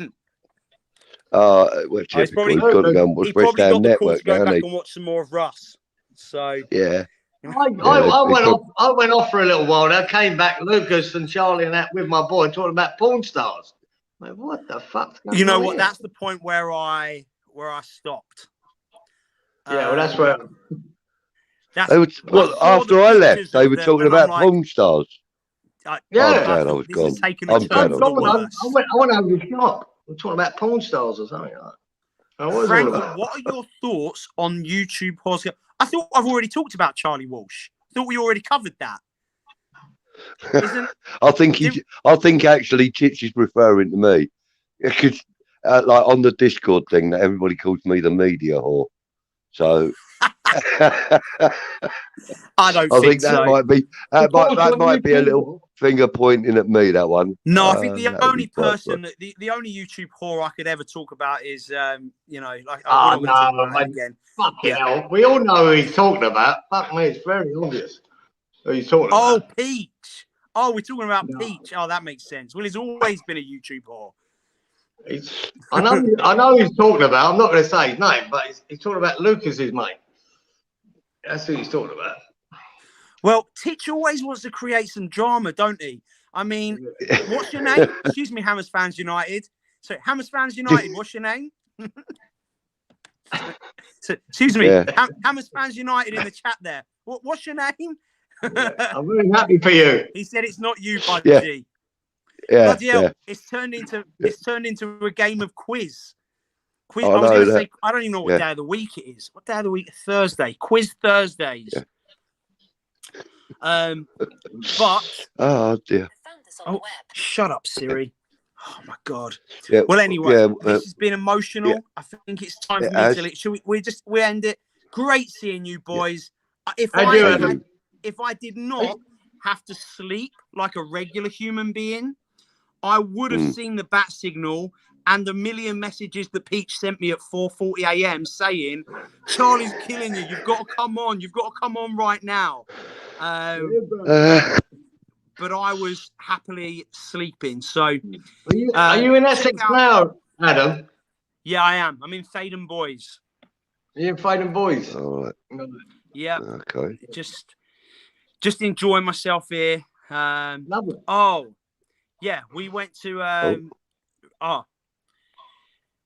Well, typical. He's got to go and watch WeStHaM Network, to go back and watch some more of Russ. So yeah. I went off for a little while. I came back, Lucas and Charlie and that with my boy talking about porn stars. Like, what the fuck? You know what? That's the point where I stopped. Yeah, well, that's where. After I left, they were talking about porn stars. Yeah, I'm glad I was gone. I went over the shop. We're talking about porn stars or something like that. Frank, what are your thoughts on YouTube horse? I thought I've already talked about Charlie Walsh. I thought we already covered that. I think actually Titch is referring to me because like on the Discord thing that everybody calls me the media whore. So I think that might be a little finger pointing at me, that one. No, I think the only person, the only YouTube whore I could ever talk about is, like. Again. Fuck hell. We all know who he's talking about. Fuck me, it's very obvious who he's talking about. Oh, Peach. Oh, we're talking about Peach. Oh, that makes sense. Well, he's always been a YouTube whore. I know he's talking about. I'm not going to say his name, but he's talking about Lucas's mate. That's who he's talking about. Well, Titch always wants to create some drama, don't he? I mean, what's your name? Excuse me, Hammers Fans United. So, Hammers Fans United, what's your name? Excuse me, Hammers Fans United in the chat there. What's your name? I'm really happy for you. He said it's not you, Budgie. Yeah, Bloody hell! yeah. It's turned into a game of quiz. I I was know going to that. say I don't even know what Yeah. day of the week it is. What day of the week? Thursday. Quiz Thursdays. Yeah. But oh dear. Oh, shut up, Siri. Oh my God. Yeah. Well, anyway, Yeah. this has been emotional. Yeah. I think it's time for It me has. to leave. Should we end it? Great seeing you boys. If If I did not have to sleep like a regular human being, I would have seen the bat signal and the million messages that Peach sent me at 4:40 a.m. saying, "Charlie's killing you. You've got to come on. You've got to come on right now." But I was happily sleeping. So, are you in Essex now, Adam? Yeah, I am. I'm in Faden Boys. You're in Faden Boys. All right. Yeah. Okay. Just enjoying myself here. Lovely. Oh, yeah. We went to.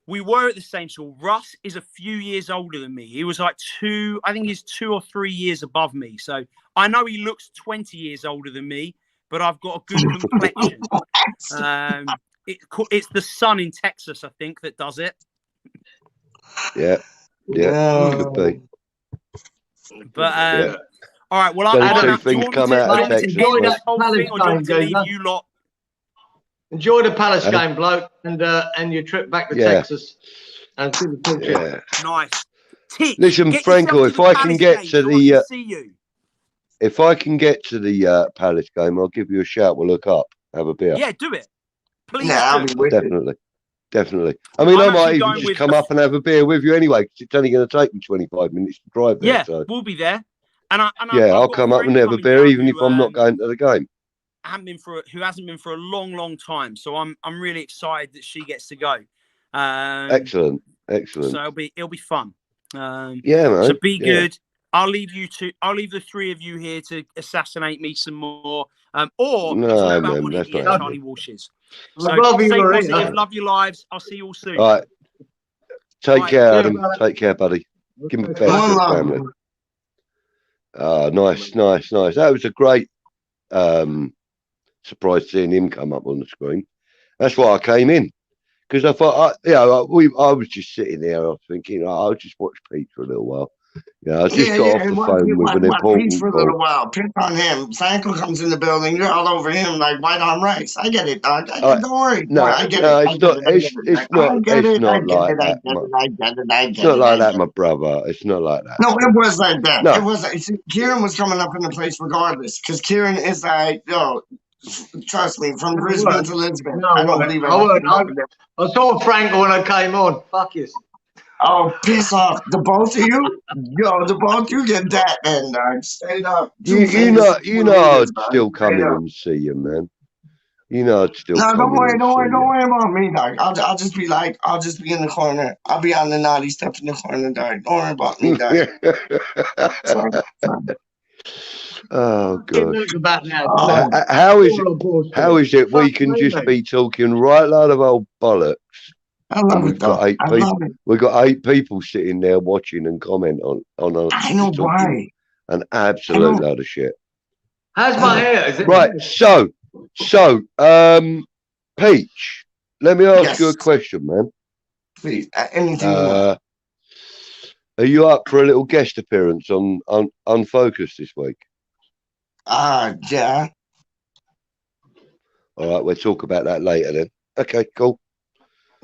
We were at the same school. Russ is a few years older than me. He was like I think he's 2 or 3 years above me. So I know he looks 20 years older than me, but I've got a good complexion. It's the sun in Texas, I think, that does it. Yeah. Yeah. Could be. But all right. Well, Adam, do you want me to end this whole thing, or do you want me to leave you lot? Enjoy the Palace game, bloke, and your trip back to Texas. And see the picture. Yeah. Nice. Listen, Franco, if I can get to the if I can get to the Palace game, I'll give you a shout. We'll look up, have a beer. Yeah, do it. Please. Yeah, definitely. I mean, I might even just come up and have a beer with you anyway, because it's only going to take me 25 minutes to drive there. Yeah, so. We'll be there. I'll come up and have a beer, even if I'm not going to the game. Who hasn't been for a long time, so I'm really excited that she gets to go. Excellent. So it'll be fun. Yeah, man. So be good. I'll leave the three of you here to assassinate me some more. Or no, man, that's not Charlie Walsh's. So love your lives. I'll see you all soon. All right. Take care, Adam. Take care, buddy. Give me best to the family. Nice. That was a great surprise seeing him come up on the screen. That's why I came in, because I thought, I was just sitting there. I was thinking, I'll just watch Pete for a little while. Yeah, I just got off the phone with an important for a little while. Pick on him. Franco comes in the building. You're all over him like white on rice. I get it, dog. Don't worry. No, I get it. It's not like that. It's not like that, my brother. It's not like that. No, it was like that. No. It was. Kieran was coming up in the place regardless, because Kieran is like, trust me, from Brisbane to Lisbon. No, I don't believe it. I saw Franco when I came on. Fuck you. Oh, piss off. The both of you? The both you get that, man, dog. Straight up. You know I'd still come in and see you, man. You know I'd still come in. Don't worry about me, dog. I'll just be in the corner. I'll be on the naughty stuff in the corner, dog. Don't worry about me, dog. Oh God! How is it we can just be talking right load of old bollocks? I love it, though. We've got 8 people sitting there watching and comment on us. I know why. An absolute load of shit. How's my hair? Is it right? So, Peach, let me ask you a question, man. Please, anything you want. Are you up for a little guest appearance on Unfocused this week? Yeah. All right, we'll talk about that later then. Okay, cool.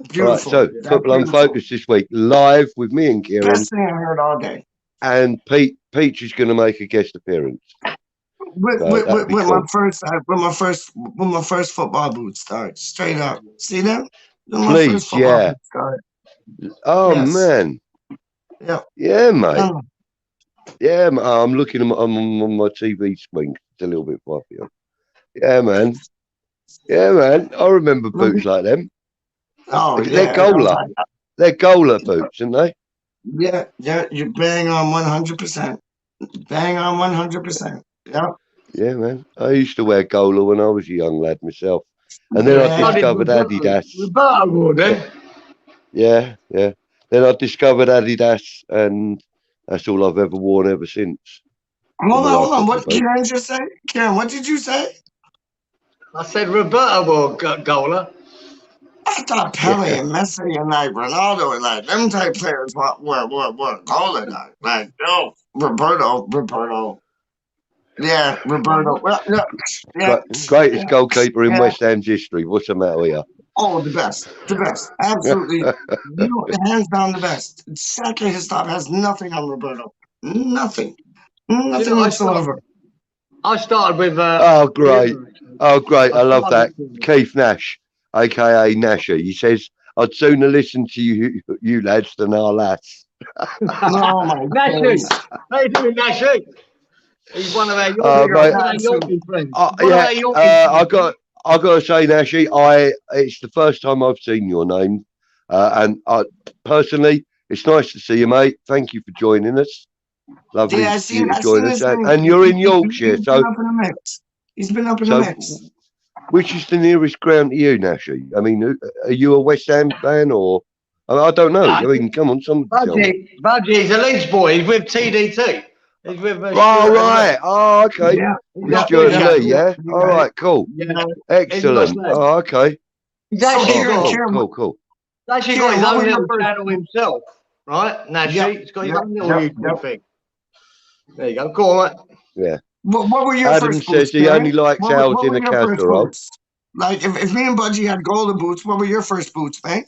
Beautiful. All right, so Football Unfocused this week, live with me and Kieran. Best thing I heard all day. And Peach is going to make a guest appearance. With my first football boots, start straight up. See them? Please, yeah. Oh yes. Man. Yeah, mate. Yeah, I'm looking on my TV screen. It's a little bit fluffy. Yeah, man. I remember boots like them. Oh, they're Gola. They're Gola boots, aren't they? Yeah. You're bang on 100%. Bang on 100%. Yeah. Yeah, man. I used to wear Gola when I was a young lad myself, and then I discovered Adidas. Yeah. Then I discovered Adidas, and that's all I've ever worn ever since. Hold on. What did Kieran just say? Kieran, what did you say? I said Roberto wore goaler. I thought Pele and Messi and like Ronaldo and like them type players were goalie like yo Roberto. Yeah, Roberto. Well, yeah, Greatest goalkeeper in West Ham's history. What's the matter with you? Oh, the best, absolutely. Hands down the best. Exactly, his top has nothing on Roberto. Nothing whatsoever. I started with. Oh, great. I love that. Keith Nash, aka Nashy. He says, "I'd sooner listen to you lads than our lads." Oh my Nashy. How you doing, Nashy? He's one of our Yorkie friends. I got to say, Nashy, it's the first time I've seen your name, and personally, it's nice to see you, mate. Thank you for joining us. Lovely to see you join us, and you're in Yorkshire, so he's been up in the mix. Which is the nearest ground to you, Nashy? I mean, are you a West Ham fan or? I don't know. I mean, come on, Budgie, he's a Leeds boy. He's with TDT. He's with right. Oh, okay. Stuart Lee, yeah? All right, cool. Yeah. Excellent. Oh, okay. He's actually cool. He's actually got his own little channel himself, right? Nashy, he's got his own little YouTube thing. There you go. Go on, mate. Yeah. What were your Adam first says boots, he only likes ours in a casserole. Like, if me and Budgie had golden boots, what were your first boots, mate?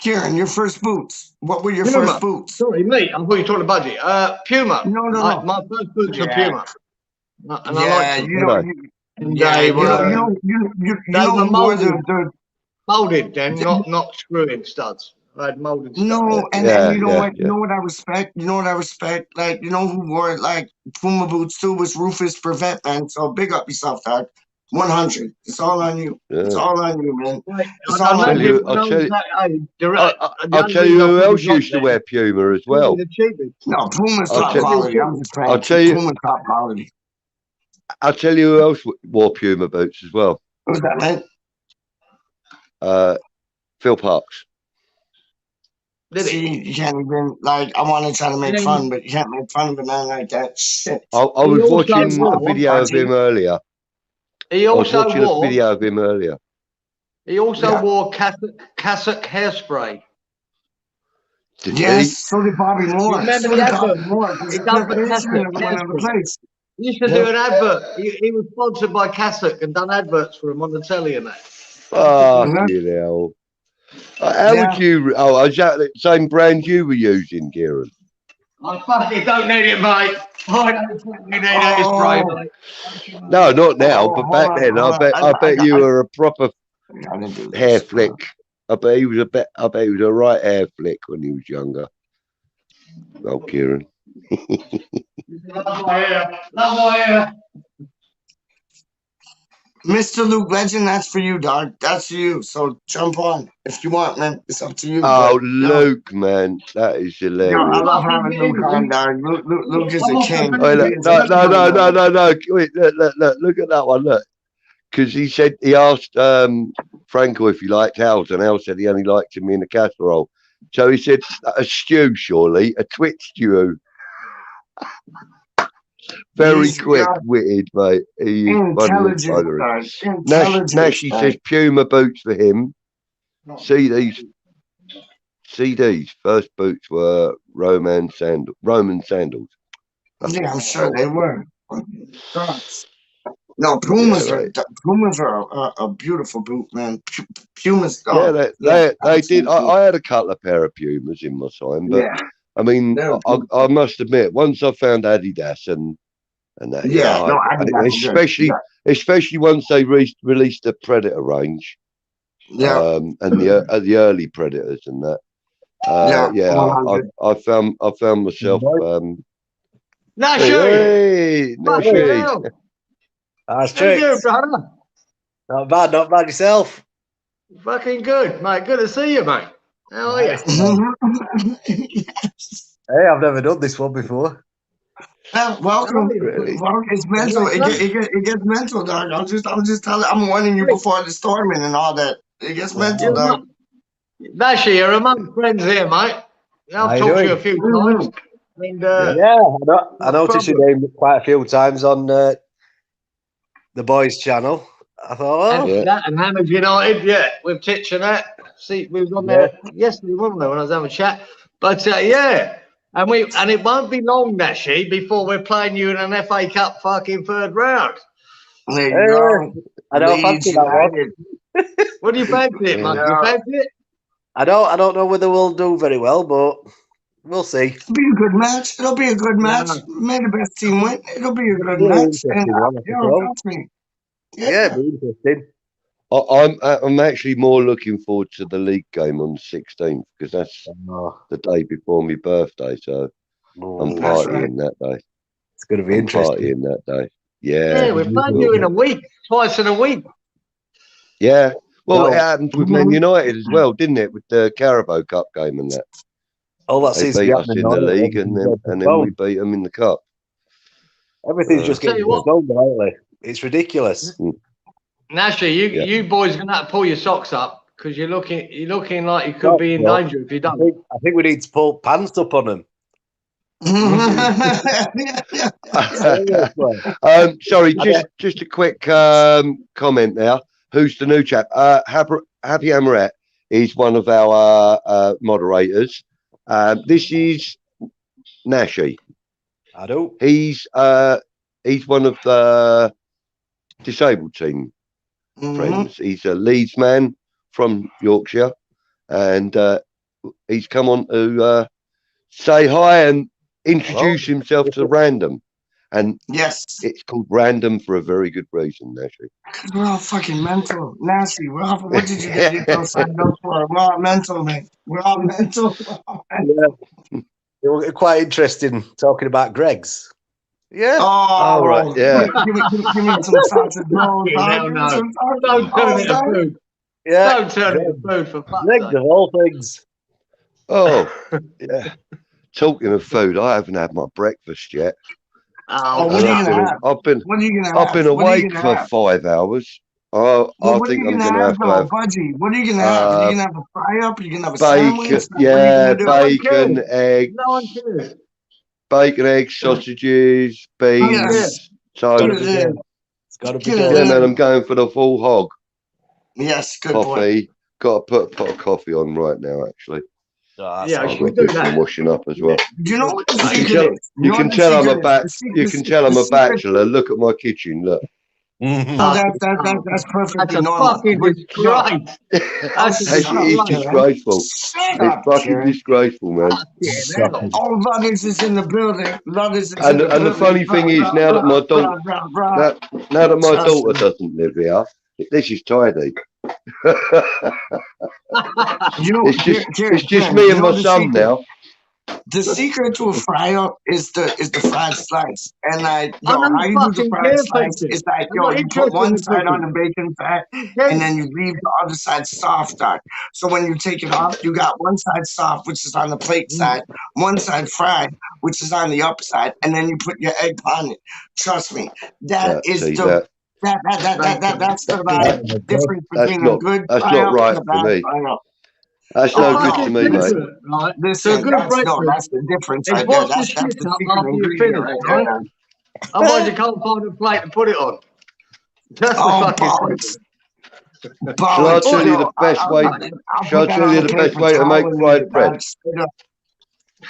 Kieran, your first boots. What were your first boots? Sorry, mate. I thought you were talking about Budgie. Puma. No. My first boots are Puma. And I like them. They were molded then, not screwing studs. I had molded studs. No, and you know what? You know what I respect? Like, you know who wore like Puma boots too was Rufus Brevet, man. So big up yourself, dog. 100. It's all on you. Yeah. It's all on you, man. I'll tell you who else used to wear Puma as well. No, Puma's top quality. I'm just saying. Puma's top quality. I'll tell you who else wore Puma boots as well. Who's that, man? Phil Parks. See, you can't even, like, I want to try to make fun, but you can't make fun of a man like that. Shit. I was watching a video of him earlier. He also a video of him earlier. He also wore cassock hairspray. Yes, so did Bobby Moore. Remember the advert? He used to do an advert. He was sponsored by Cassock and done adverts for him on the telly and that. You know. How would you? Oh, is that the same brand you were using, Kieran? I fucking don't need it, mate. I don't fucking need hairspray, mate. No, not now, but back then, I bet you were a proper hair flick. I bet he was a right hair flick when he was younger. Oh, Kieran. Love my hair. Mr. Luke Legend, that's for you, dog. That's for you. So jump on if you want, man. It's up to you. Oh, Luke, man, that is hilarious. Yo, I love having Luke on, dog. Luke is a king. No. Wait, look at that one. Look, because he asked Franco if he liked Howes, and Howes said he only liked him in a casserole. So he said a stew, surely, a twit stew. Very quick-witted, mate. He is intelligent. Nash, he says Puma boots for him. See these. First boots were Roman sandals. Yeah, I'm sure they were. No, Pumas are a beautiful boot, man. Pumas. They did. I had a couple of pair of Pumas in my time, but I mean, I must admit, once I found Adidas and that, especially once they released the Predator range, and the early Predators and that, I found myself. Nashy! That's true. Not bad yourself. Fucking good, mate. Good to see you, mate. How are you? Hey, I've never done this one before. Welcome. It's mental. It gets mental, dog. I'm just telling. I'm warning you before the storming and all that. It gets mental, dog. Nashy, you're among friends here, mate. I've talked to you a few times. And, I noticed your name quite a few times on the boys' channel. I thought, and Hammers United, with Titch and that. See, we was on there yesterday, weren't we, when I was having a chat? But and it won't be long, Nashi, before we're playing you in an FA Cup fucking third round. There you go. I don't fancy that one. What do you fancy it, man? You fancy it? I don't know whether we'll do very well, but we'll see. It'll be a good match. It'll be a good match. May the best team win. It'll be a good match. And, trust me. Yeah, it'll be interesting. I'm actually more looking forward to the league game on the 16th because that's the day before my birthday. So I'm partying that day. It's going to be interesting. Partying that day. Yeah, we're playing you in a week, twice in a week. Yeah. Well, it happened with Man United as well, didn't it? With the Carabao Cup game and that. Oh, that they beat us in the league, and then we beat them in the cup. Everything's just getting postponed lately. It's ridiculous. Nashi, you boys are gonna have to pull your socks up because you're looking like you could be in danger if you don't. I think we need to pull pants up on them. Sorry, just a quick comment there. Who's the new chap? Happy Amaret is one of our moderators. This is Nashi. I do. He's one of the disabled team friends. He's a Leeds man from Yorkshire, and he's come on to say hi and introduce himself to RaNdoM. And it's called RaNdoM for a very good reason, Nashi. Because we're all fucking mental. Nasty. What did you get yourself signed up for? We're all mental, man. We're all mental. Yeah. It was quite interesting talking about Greg's. Yeah. Oh, right. Yeah. Give me some sausage rolls. Don't turn it to food. Yeah. Don't turn it to food for fuck's Greg's sake. of all things. Oh, yeah. Talking of food, I haven't had my breakfast yet. Oh, what are you gonna have? I've been awake for 5 hours. I think I'm gonna have to have Budgie. What are you gonna have? Are you gonna have a fry up? Are you gonna have a bacon? sandwich? Yeah, bacon, eggs. No one cares. Bacon, eggs, sausages, beans, toast. It's got to be good. Yeah, man, I'm going for the full hog. Yes, good coffee. boy. Got to put a pot of coffee on right now, actually. Yeah, should do that. Washing up as well. Do you know what the secret is? You can tell I'm a bachelor. Look at my kitchen. Look. That's perfectly normal. It's disgraceful. It's fucking disgraceful, man. All Ludders is in the building. And the funny thing is, now that my daughter doesn't live here, this is tidy. It's just me and my son now. The secret to a fry up is the fried slice. And how you do the fried slice is like, you put one side on the bacon fat and then you leave the other side soft on. So when you take it off, you got one side soft, which is on the plate side, one side fried, which is on the upper side, and then you put your egg on it. Trust me, that's the difference between a good fry up and a bad fry up. That's no good to me, mate. Listen, that's the difference right there. That's the secret ingredient right there. Otherwise, you can't find a plate to put it on. That's the fucking secret. Shall I tell you the best way? Shall I tell you the best way to make fried bread?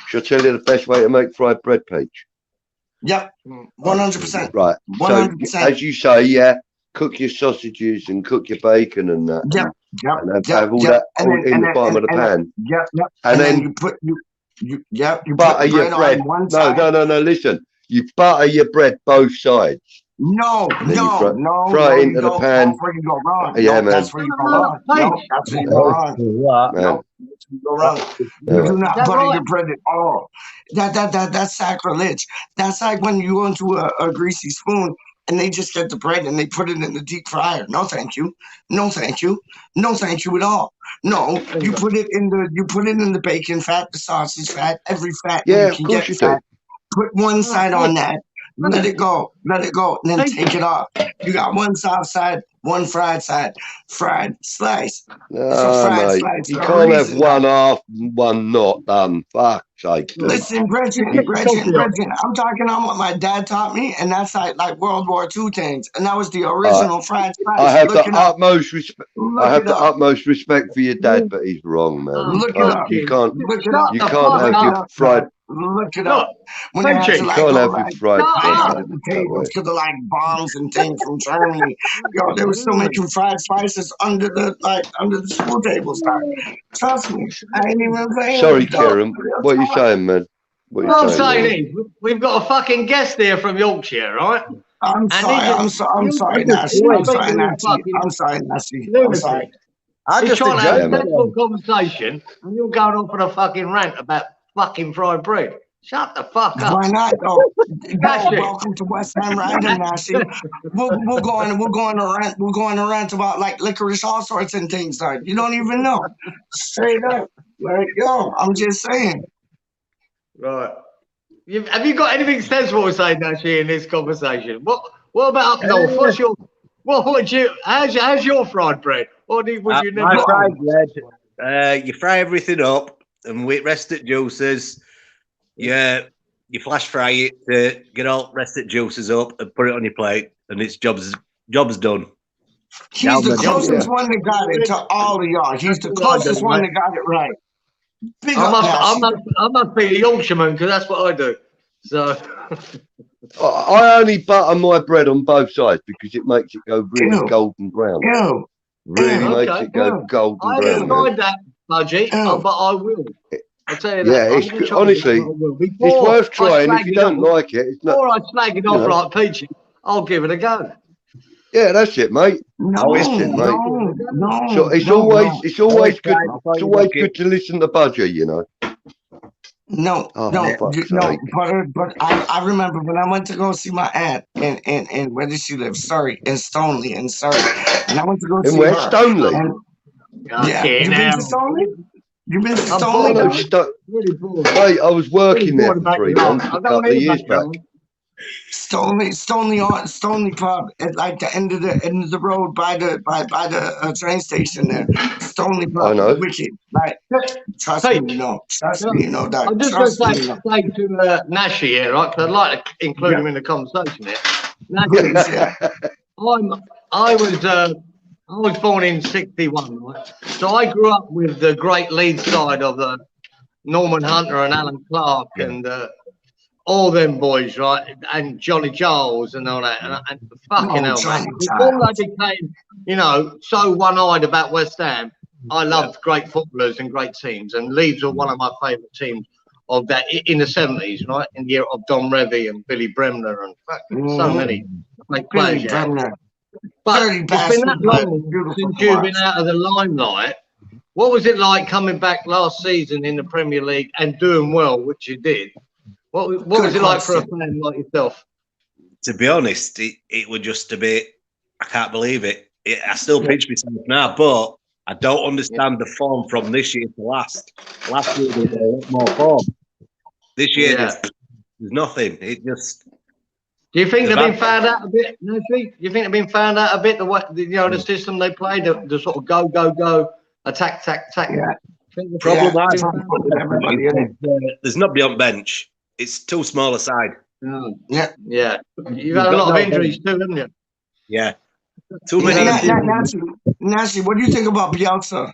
Shall I tell you the best way to make fried bread, Peach? Yep, 100%. Right. 100%. So, as you say, cook your sausages and cook your bacon and that. And have all that in the bottom of the pan. And then you put you butter your bread. No, listen. You butter your bread both sides. No. Fry it into the pan. That's where you go wrong. Yeah, man. That's where you go wrong. That's where you go wrong. You do not butter your bread at all. That's sacrilege. That's like when you go into a greasy spoon and they just get the bread and they put it in the deep fryer. No, thank you. No, thank you. No, thank you at all. No, you put it in the bacon fat, the sausage fat, every fat you can get fat. Put one side on that. Let it go, and then take it off. You got one soft side, one fried side, fried slice. It's a No, fried mate. slice You for a can't have reason. one half and one not done. Fuck's sake, dude. Listen, Bridget, I'm talking on what my dad taught me, and that's like World War II things, and that was the original fried I slice. have Look the it up. utmost respect. I Look have it the up. utmost respect for your dad, but he's wrong, man. Oh, Look it up. You can't. Look it up. You the can't fuck have up. your fried. Look it Look, up. When they had Peachy. to You like can't go have your like fried Shut bread under up. the that way. tables to the like bombs and things from Germany. Yo, they were still making fried slices under the school tables. Trust me, I ain't even playing Sorry, with that. Kieran. Real What are you talk. saying, man? What are What you I'm saying, saying man? is, we've got a fucking guest here from Yorkshire, right? I'm And sorry. he I'm just, sorry, you're Nasty. I'm sorry, speaking in Nasty. fucking I'm sorry, Nasty. I'm lunacy. sorry. I He's just trying to have enjoyed a Yeah, it. sensible conversation, and you're going off on a fucking rant about fucking fried bread. Shut the fuck up. Why not? Yo, Nasty. welcome to WeStHaM RaNdoM, Nasty. We'll go on a rant about like licorice, all sorts and things. Like you don't even know. Straight up, like yo, I'm just saying. Right. Have you got anything sensible to say, Nasty, in this conversation? What about up north? What's your how's your fried bread? Or would you My never? fried bread, you fry everything up and we rest it juices. You flash fry it to get all rest it juices up and put it on your plate, and it's job's done. He's the Down closest one that got it to all of y'all. He's the closest one that got it right. Big up, Nasty. I must be a Yorkshireman because that's what I do. So I only butter my bread on both sides because it makes it go really Ew. golden brown. Ew. Really Ew. makes Okay. it go golden I brown, haven't man. tried that, Budgie, Ew. but I will. I'll tell you Yeah, that. it's good. Honestly, it's worth trying. If you don't like it, it's not. Before I slag it you off know. like Peachy, I'll give it a go. Yeah, that's it, mate. No, That's it, mate. no, So it's no, always no. it's always good. Right, It's always good to listen to Budgie, you know. No, Oh, no, fuck's no, sake. but I remember when I went to go see my aunt in where did she live? Surrey, in Stoneleigh, in Surrey. And I went to go In see where? her. Stoneleigh? And, yeah, Okay, you been now. to Stoneleigh? You been to I'm Stoneleigh? bored. Doc? Really bored. Mate, I was working there Bored for about 3 your life. months I a don't couple of need years that, back. John. Stoneleigh pub at like the end of the road by the train station there. Stoneleigh I pub, know. wicked. Like, trust Hey, me, you know. Trust me, you know, Doc. I'm just going to Trust me, you know. say to Nashi here, right? Because I'd like to include him in the conversation here. Nashi, I was born in '61, right? So I grew up with the great lead side of the Norman Hunter and Alan Clark and all them boys, right? And Johnny Giles and all that. And fucking hell, man. Before they became, you know, so one-eyed about West Ham, I loved great footballers and great teams. And Leeds were one of my favourite teams of that in the '70s, right? In the year of Don Revie and Billy Bremner and so many great players. Billy Bremner. But Dirty it's been bastard, that but long beautiful since to you've watch. been out of the limelight. What was it like coming back last season in the Premier League and doing well, which you did? What was it like for a fan like yourself? To be honest, it was just a bit. I can't believe it. I still pinch myself now, but I don't understand the form from this year to last. Last year there was a lot more form. This year there's nothing. It just. Do you think they've been found out a bit? No, do you think they've been found out a bit? The system they play, the sort of go, attack. Yeah. The problem there's nobody on bench. It's too small a side. Yeah. You've had a lot of injuries too, haven't you? Yeah. Too many injuries. Nancy, what do you think about Bielsa?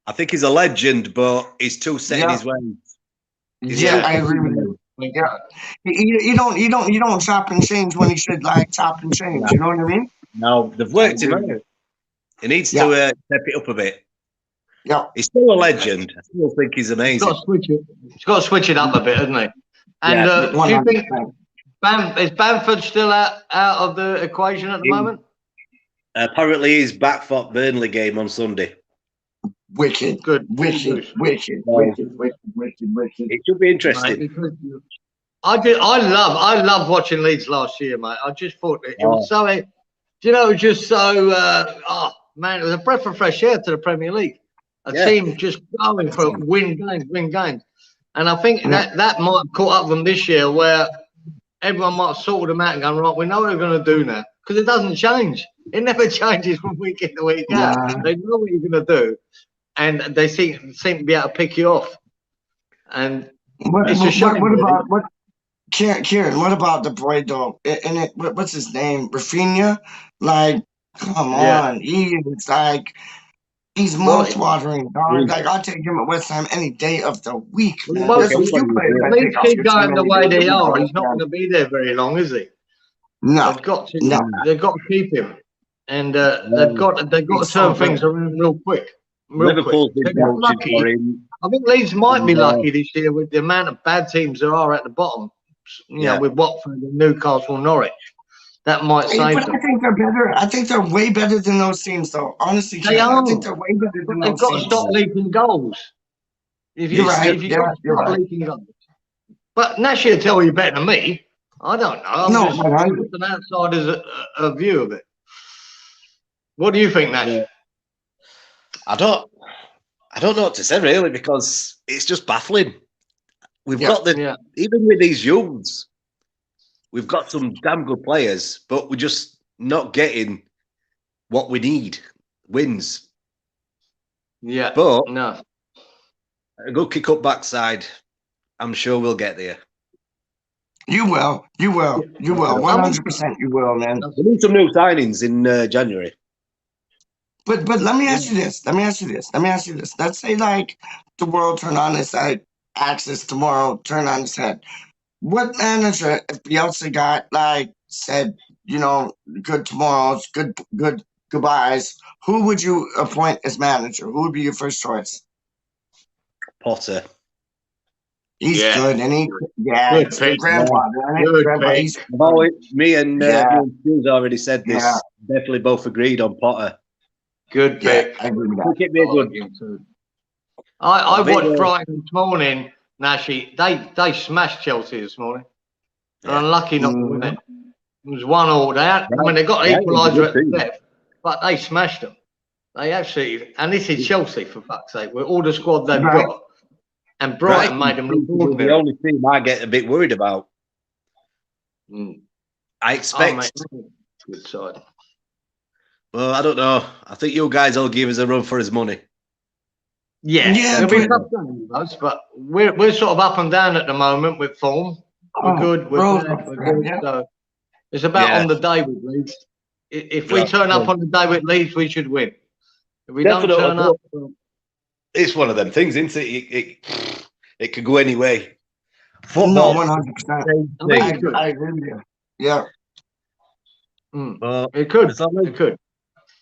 I think he's a legend, but he's too set in his ways. I agree with you. Yeah, you don't chop and change when he should like chop and change. You know what I mean? No, they've worked him out. He needs to step it up a bit. Yeah, he's still a legend. I still think he's amazing. He's got to switch it up a bit, hasn't he? And do you think is Bamford still out of the equation at the moment? Apparently, he's back for Burnley game on Sunday. Wicked. It should be interesting. I love watching Leeds last year, mate. I just thought it was so, just so. Man, it was a breath of fresh air to the Premier League. A team just going for win games. And I think that might have caught up with them this year, where everyone might have sorted them out and gone, right, we know what we're going to do now, because it doesn't change. It never changes from week in to week out. Nah. They know what you're going to do, and they seem to be able to pick you off. And it's a shame. What about what? Kieran, what about the boy though? And what's his name? Rafinha? Like, come on, he is like. He's mouth-watering, dog. Like, I'll take him at West Ham any day of the week, man. Well, There's a few players I think I'll keep get going the many way days they of are. the He's not week, going to be there very long, is he? No, They've got to. no. They've got to keep him, and they've got to turn things around real quick. Liverpool's been lucky. coaching for him. I think Leeds might be lucky this year with the amount of bad teams there are at the bottom. You know, with Watford and Newcastle, Norwich. That might save them. I think they're better. I think they're way better than those teams, though. Honestly, They are. I think they're way better than They've those got teams. to stop leaking goals. You're right. You're right. Leaking goals. But Nash will tell you better than me. I don't know. I'm just an outsider's view of it. What do you think, Nash? Yeah. I don't know what to say really, because it's just baffling. We've got even with these youths, we've got some damn good players, but we're just not getting what we need. Wins. Yeah. But no. A good kick up backside, I'm sure we'll get there. You will. 100% you will, man. We need some new signings in January. But let me ask you this. Let's say like the world turned on its side, Axis tomorrow turn on its head. What manager, if Bielsa got like said, you know, good tomorrows, good goodbyes, who would you appoint as manager? Who would be your first choice? Potter. He's good, and good grandfather. Me and Jules already said this. Yeah. Definitely both agreed on Potter. Good pick. I agree with that. I watched Brighton this morning, Nashy. They smashed Chelsea this morning. They're unlucky not to win it. It was 1-1 out. I mean, they got an equaliser at the death, but they smashed them. They absolutely, and this is Chelsea, for fuck's sake, with all the squad they've got. And Brighton made them look ordinary. The only team I get a bit worried about. I expect. Good side. Well, I don't know. I think you guys will give us a run for his money. Yeah, it'll be tough going with us, but we're sort of up and down at the moment with form. We're good. We're good. So it's about on the day with Leeds. If we turn up on the day with Leeds, we should win. If we don't turn up, it's one of them things, isn't it? It could go any way. Football, 100%. I agree with you. Yeah. It could. It could.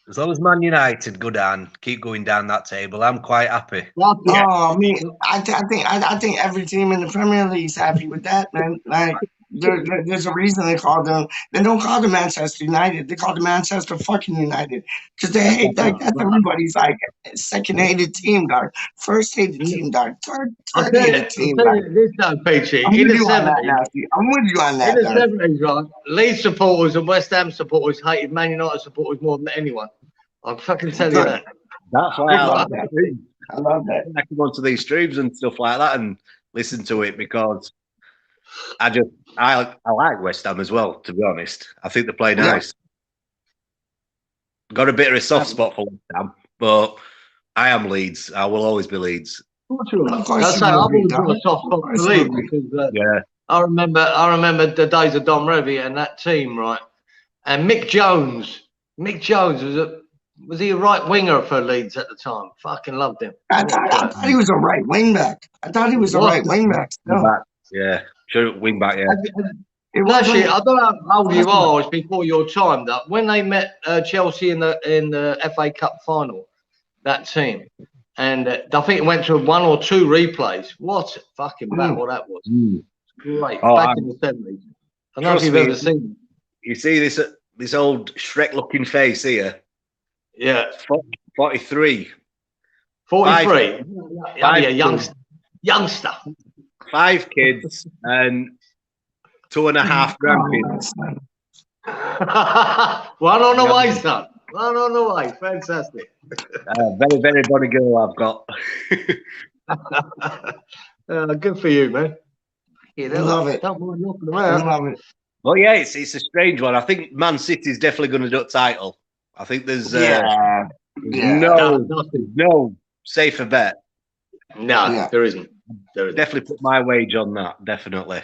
As long as Man United go down, keep going down that table, I'm quite happy. Oh, I think every team in the Premier League is happy with that, man. Like, there's a reason they call them. They don't call them Manchester United. They call them Manchester fucking United because they hate like that's everybody's like second hated team, dog. First hated team, dog. Third hated team. This time, Peachy. I'm with you on that. In the 70s, right? Leeds supporters and West Ham supporters hated Man United supporters more than anyone. I'll fucking tell you that. That's why I love that. I love that. I can go to these streams and stuff like that and listen to it because I like West Ham as well, to be honest. I think they play nice. Got a bit of a soft spot for West Ham, but I am Leeds. I will always be Leeds. Of course, I've always got a soft spot for Leeds because I remember the days of Don Revie and that team, right? And Mick Jones was he a right winger for Leeds at the time? Fucking loved him. I thought he was a right wing back. Yeah. Sure, wing back, Actually, I don't know how old you are. It's before your time. That when they met Chelsea in the FA Cup final, that team, and I think it went to 1 or 2 replays. What a fucking battle that was! Great back in the 70s. I don't know if you've ever seen it. You see this old Shrek-looking face here. Yeah, 43. 43. Youngster. 5 kids and 2.5 grandkids. One on the way, son. One on the way. Fantastic. Very, very funny girl I've got. Good for you, man. I love it. Don't mind knocking them out. I love it. Well, yeah, it's a strange one. I think Man City's definitely going to do a title. I think there's Yeah. no safer bet. No, there isn't. There isn't. Definitely put my wage on that. Definitely.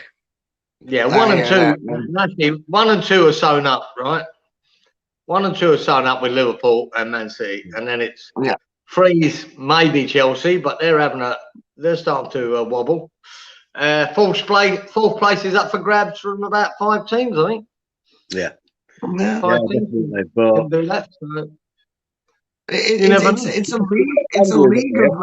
Yeah, 1 and 2. Actually, 1 and 2 are sewn up, right? 1 and 2 are sewn up with Liverpool and Man City, and then it's 3's maybe Chelsea, but they're starting to wobble. Fourth place is up for grabs from about 5 teams, I think. Yeah. 5 teams can do that. So. It's a league of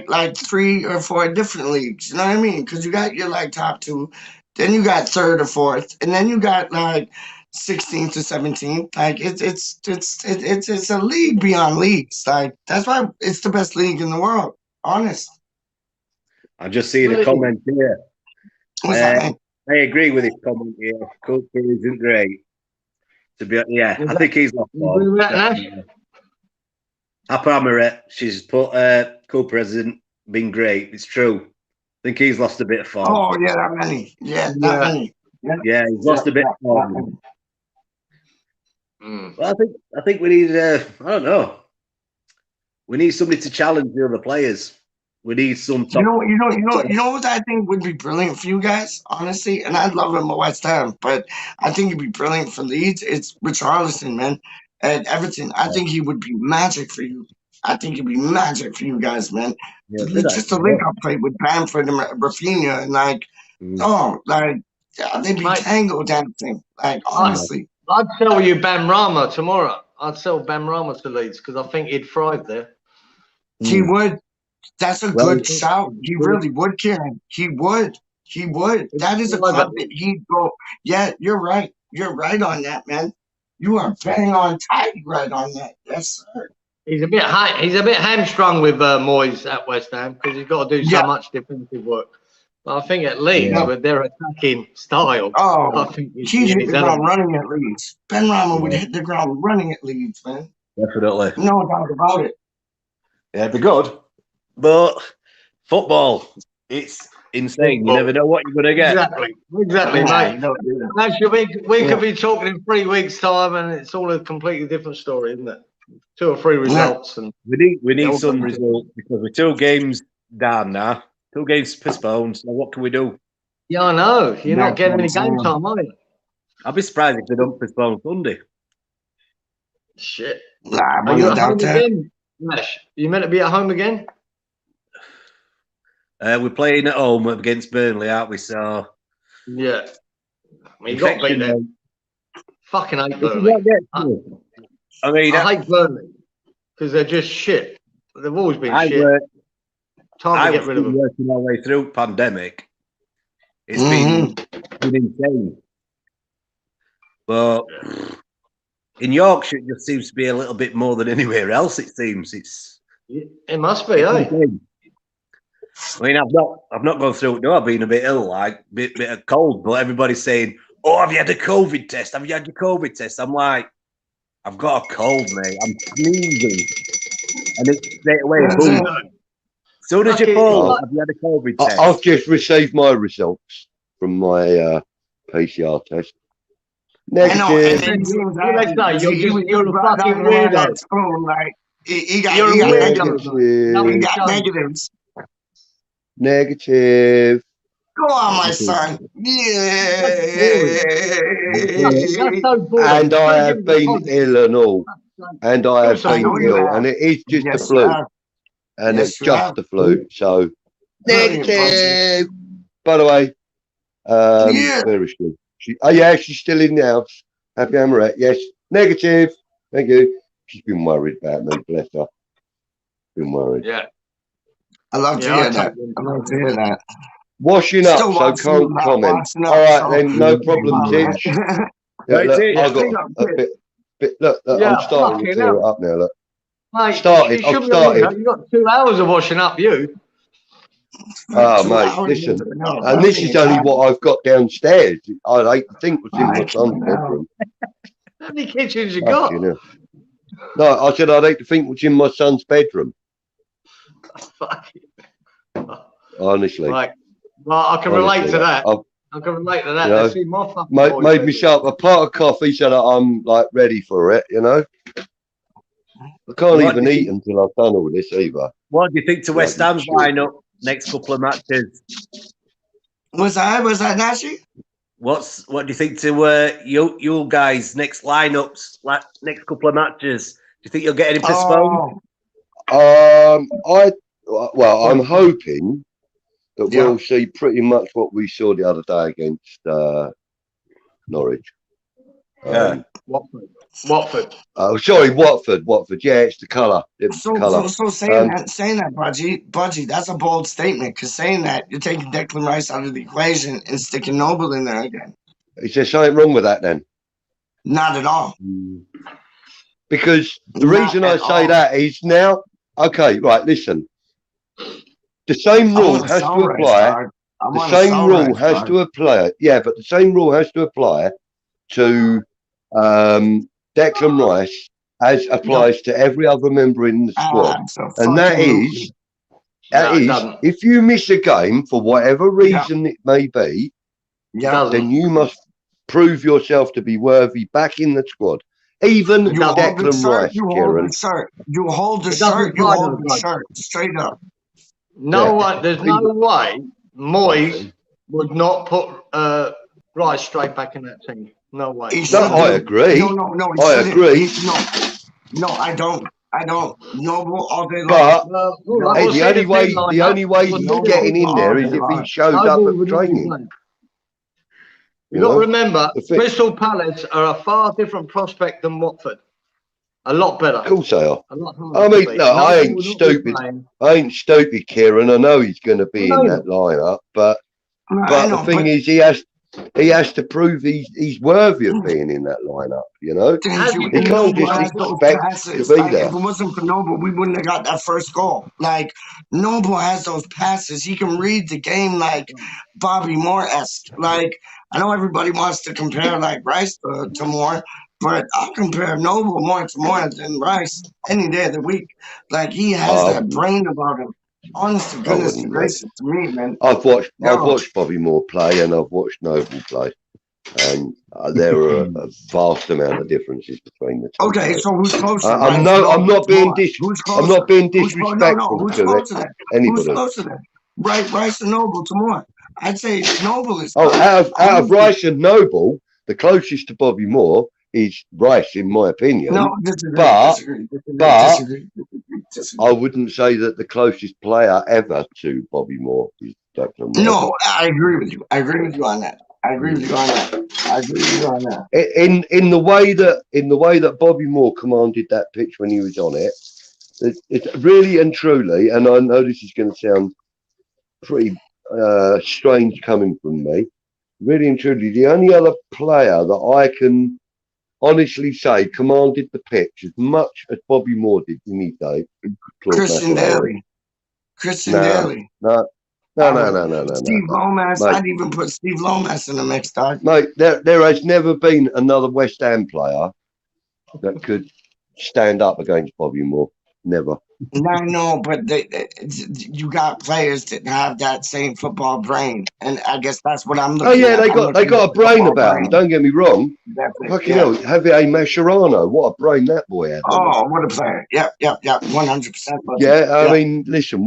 like 3 or 4 different leagues. You know what I mean? Because you got your like top 2, then you got 3rd or 4th, and then you got like 16th to 17th. Like it's a league beyond leagues. Like that's why it's the best league in the world. Honest. I just see the comment here. What's that? I agree with his comment here. Cooper isn't great. To be I think he's lost form. Amaret, she's put Cooper hasn't been great. It's true. I think he's lost a bit of form. Oh yeah, that many. Yeah, that many. Yeah, he's lost a bit of form. Well, I think we need I don't know. We need somebody to challenge the other players. We need some top. You know what I think would be brilliant for you guys, honestly, and I'd love him at West Ham, but I think it'd be brilliant for Leeds. It's Richarlison, man, and Everton. I think he would be magic for you. I think it'd be magic for you guys, man. Yeah, just a link up play with Bamford and Rafinha, and they'd be tango dancing. Like honestly, I'd sell you Bamrama tomorrow. I'd sell Bamrama to Leeds because I think he'd thrive there. He would. That's a good shout. He really would, Kieran. He would. That is a club that he'd go. Yeah, you're right. You're right on that, man. You are bang on tight right on that. Yes, sir. He's a bit hamstrung with Moyes at West Ham because he's got to do so much defensive work. But I think at Leeds, with their attacking style, I think he'd hit the ground running at Leeds. Benrahma would hit the ground running at Leeds, man. Definitely. No doubt about it. Yeah, it'd be good. But football, it's insane. You never know what you're going to get. Exactly, mate. Actually, we could be talking in 3 weeks' time, and it's all a completely different story, isn't it? 2 or 3 results, and we need some results because we're 2 games down now. 2 games postponed. So what can we do? Yeah, I know. You're not getting any game time, are you? I'll be surprised if they don't postpone Sunday. Shit. Are you at home again? Nash, you meant to be at home again? We're playing at home against Burnley, aren't we? So yeah, I mean, you got to beat them. Fucking hate Burnley. I hate Burnley because they're just shit. They've always been shit. Time to get rid of them. Working our way through pandemic. It's been insane. But in Yorkshire, it just seems to be a little bit more than anywhere else. It seems it must be, eh? I mean, I've not gone through it. No, I've been a bit ill, like bit of cold. But everybody's saying, "Oh, have you had a COVID test? Have you had your COVID test?" I'm like, I've got a cold, mate. I'm sneezing, and it's straight away. Boom. As soon as you fall, have you had a COVID test? I've just received my results from my PCR test. Negative. You're a fucking weirdo. Like he got negatives. Negative. Go on, my son. Yeah. And I have been ill and all. And I have been ill. And it is just the flu. And it's just the flu. So negative. By the way, where is she? She's still in the house. Happy Amaret. Yes. Negative. Thank you. She's been worried about me. Bless her. Been worried. Yeah. I love to hear that. I love to hear that. Washing up, so can't comment. All right, then, no problem, Tim. Look, I'm starting to tear it up now. Look, mate, I've started. You've got 2 hours of washing up, you. Oh, mate, listen, and this is only what I've got downstairs. I'd hate to think what's in my son's bedroom. How many kitchens you got? No, I said I'd hate to think what's in my son's bedroom. Fuck. Honestly. Right. Well, I can relate to that. I can relate to that. You know, See my fucking made me shut up a pot of coffee so that I'm like ready for it. You know, I can't even eat until I've done all this either. What do you think to West Ham's lineup next couple of matches? Was that Nashi? What do you think to you guys next lineups, next couple of matches? Do you think you'll get any postponed? I'm hoping that we'll see pretty much what we saw the other day against Norwich. Watford. Oh, sorry, Watford. Yeah, it's the colour. So saying that, Budgie, that's a bold statement. Because saying that, you're taking Declan Rice out of the equation and sticking Noble in there again. Is there something wrong with that then? Not at all. Because the reason I say that is now, okay, right, listen. The same rule has to apply. The same rule has to apply. Yeah, but the same rule has to apply to Declan Rice as applies to every other member in the squad. And that is, if you miss a game for whatever reason it may be, then you must prove yourself to be worthy back in the squad. Even Declan Rice, Kieran. You hold the shirt straight up. There's no way Moyes would not put Rice straight back in that team. No way. I agree. No, I agree. No, I don't. Noble all day long. But the only way he's getting in there is if he shows up at training. You've got to remember, Crystal Palace are a far different prospect than Watford. A lot better. Of course they are. I mean, no, I ain't stupid. I ain't stupid, Kieran. I know he's going to be in that lineup, but the thing is, he has to prove he's worthy of being in that lineup. You know, he can't just expect to be there. If it wasn't for Noble, we wouldn't have got that first goal. Like Noble has those passes. He can read the game like Bobby Moore-esque. Like I know everybody wants to compare like Rice to Moore, but I'll compare Noble more to Moore than Rice any day of the week. Like he has that brain about him. Honest to goodness gracious to me, man. I've watched Bobby Moore play and I've watched Noble play, and there are a vast amount of differences between the two. Okay, so who's closer? I'm not being disrespectful to anybody. Who's closer then? Rice and Noble to Moore. I'd say Noble is. Out of Rice and Noble, the closest to Bobby Moore is Rice, in my opinion. No, disagree. I wouldn't say that the closest player ever to Bobby Moore is Declan Rice. No, I agree with you. I agree with you on that. In the way that Bobby Moore commanded that pitch when he was on it, it's really and truly, and I know this is going to sound pretty strange coming from me, really and truly, the only other player that I can honestly say commanded the pitch as much as Bobby Moore did in his day. Christian Daly. No. Steve Lomas. I'd even put Steve Lomas in the mix, dog. Mate, there has never been another West Ham player that could stand up against Bobby Moore. Never. No, but you got players that have that same football brain, and I guess that's what I'm looking at. Oh yeah, they got a brain about them. Don't get me wrong. Fucking hell, Javier Mascherano, what a brain that boy had. Oh, what a player! Yep, 100%. Yeah, I mean, listen,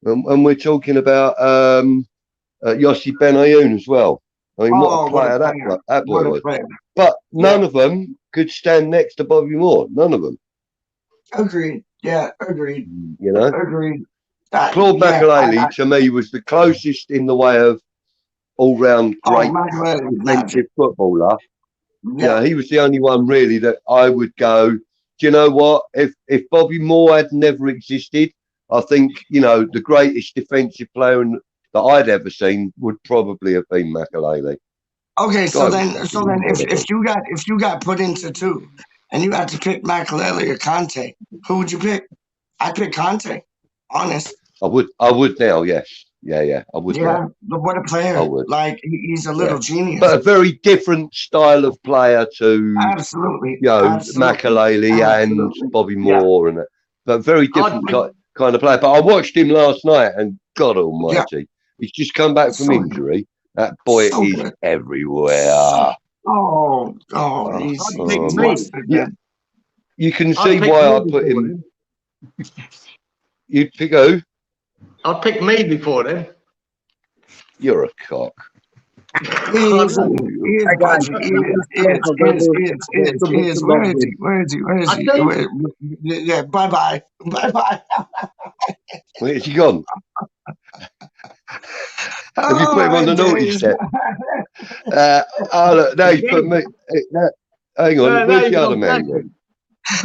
and we're talking about Yossi Benayoun as well. I mean, what a player that boy was. But none of them could stand next to Bobby Moore. None of them. Agreed. Yeah, agreed. You know? Agreed. Claude Makelele, to me, was the closest in the way of all-round great defensive footballer. Yeah, he was the only one, really, that I would go, do you know what? If Bobby Moore had never existed, I think, the greatest defensive player that I'd ever seen would probably have been Makelele. Okay, so then if you got put into two, and you had to pick Makelele or Conte, who would you pick? I'd pick Conte. Honest. I would now. Yes. Yeah. I would. Yeah, but what a player! I would. Like he's a little genius. But a very different style of player to absolutely. Makelele and Bobby Moore but very different kind of player. But I watched him last night, and God Almighty, he's just come back from injury. That boy So is good. everywhere. He's I'd pick he's me. mustard, Yeah, man. you can I'd see pick why me I put before him. then. You'd pick who? I'd pick me before then. You're a cock. He is, he is, Hey guys, Budgie. He is. Where is he? Where is he? Where is I he? think Yeah, bye-bye. Bye-bye. Where's he gone? Have you put him on the naughty step? Look, no, he's put me. Hang on, where's the other man gone?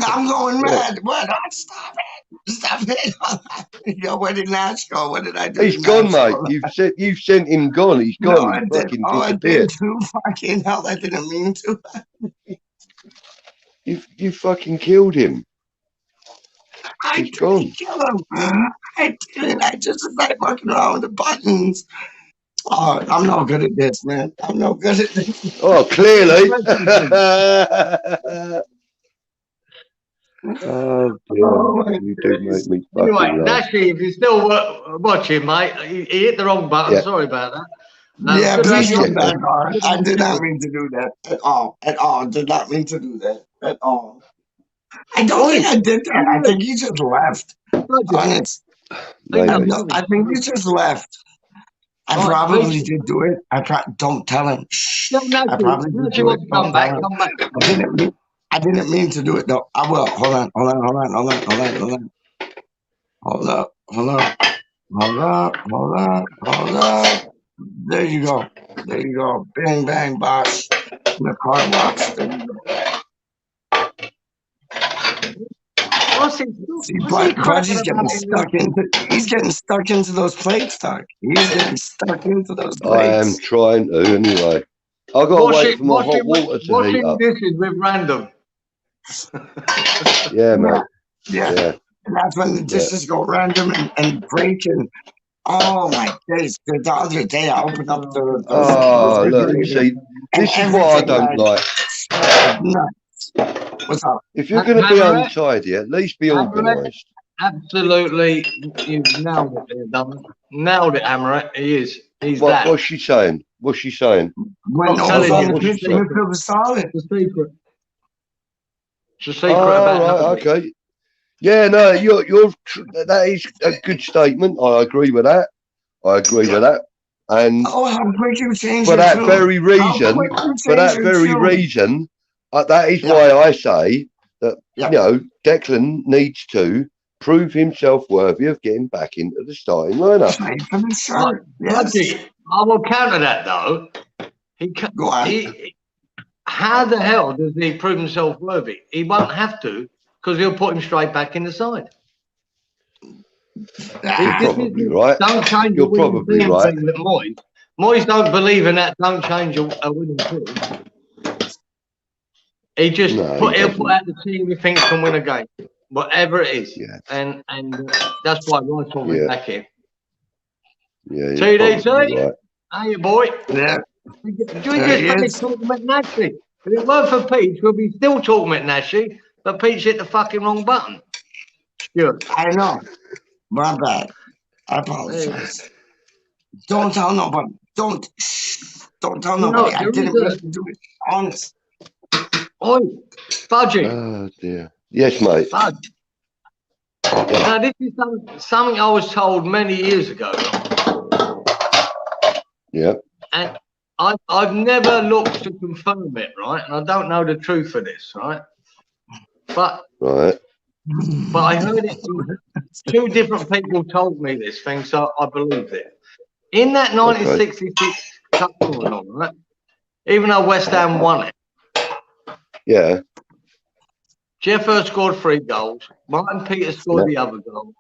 I'm going mad. What? Stop it. Stop it. Yo, where did Nash go? What did I do? He's gone, mate. You've sent him gone. He's gone. No, I He's did. fucking Oh, I disappeared. did too. Fucking hell, I didn't mean to. You fucking killed him. I He's gone. didn't kill him. I didn't. I just was like fucking around with the buttons. Oh, I'm no good at this, man. I'm no good at this. Oh, clearly. Oh, dear. You do make me fucking anyway, laugh. Nashy, if you're still watching, mate, he hit the wrong button. Yeah. Sorry about that. Yeah, good please luck. come back on. I did not mean to do that at all. At all. Did not mean to do that at all. I don't think I did that. I think he just left. Honest. I think he just left. I probably did do it. Don't tell him. Shh. I probably did do it. Don't tell him. I didn't mean to do it though. I will. Hold on. Hold up. There you go. Bang, bang, bosh. In the car wash. There you go. See, Budgie's getting stuck into those plates, Doc. He's getting stuck into those plates. I am trying to anyway. I've got to wait for my hot water to heat up. This is with random. Yeah, mate. Yeah. And that's when the dishes go random and break and oh my days. The other day I opened up the look, see, this is what I don't like. Nuts. What's up? If you're going to be untidy, at least be organised. Absolutely, you've nailed it there, Dom. Nailed it, Amaret. He is. He's that. What's she saying? When telling you, it's the secret. It's a secret about right, okay. Yeah, no, that is a good statement. I agree with that. And how quick you change for that very reason, that is why I say that you know Declan needs to prove himself worthy of getting back into the starting lineup. I will counter that though. How the hell does he prove himself worthy? He won't have to because he'll put him straight back in the side. You're probably right. Don't change. You're probably right. Moyes don't believe in that. Don't change a winning team. He just he'll put out the team he thinks can win a game, whatever it is. Yeah. And that's why Rice went back in. Yeah. TDT, hey boy. Yeah. We just finished talking about Nashy. If it weren't for Peach, we'll be still talking about Nashy, but Peach hit the fucking wrong button. Sure. I know. My bad. I apologize. Don't tell nobody. Don't tell nobody. I didn't really do it. Honest. Oi, Fudgy. Oh dear. Yes, mate. Fudge. Now this is something I was told many years ago. Yeah. And I've never looked to confirm it, right? And I don't know the truth of this, right? But I heard it from two different people told me this thing, so I believed it. In that 1966 Cup final, right? Even though West Ham won it. Yeah. Jeff Hurst scored 3 goals. Martin Peters scored the other goal.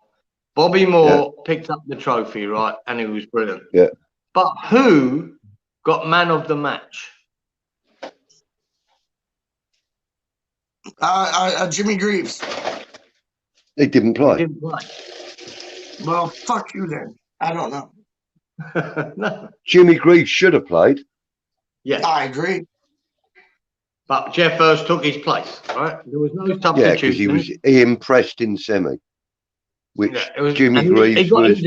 Bobby Moore picked up the trophy, right? And he was brilliant. Yeah. But who got man of the match? Jimmy Greaves. He didn't play. Well, fuck you then. I don't know. No. Jimmy Greaves should have played. Yeah. I agree. But Jeff Hurst took his place, right? There was no substitution. Yeah, because he impressed in semi, which Jimmy Greaves was.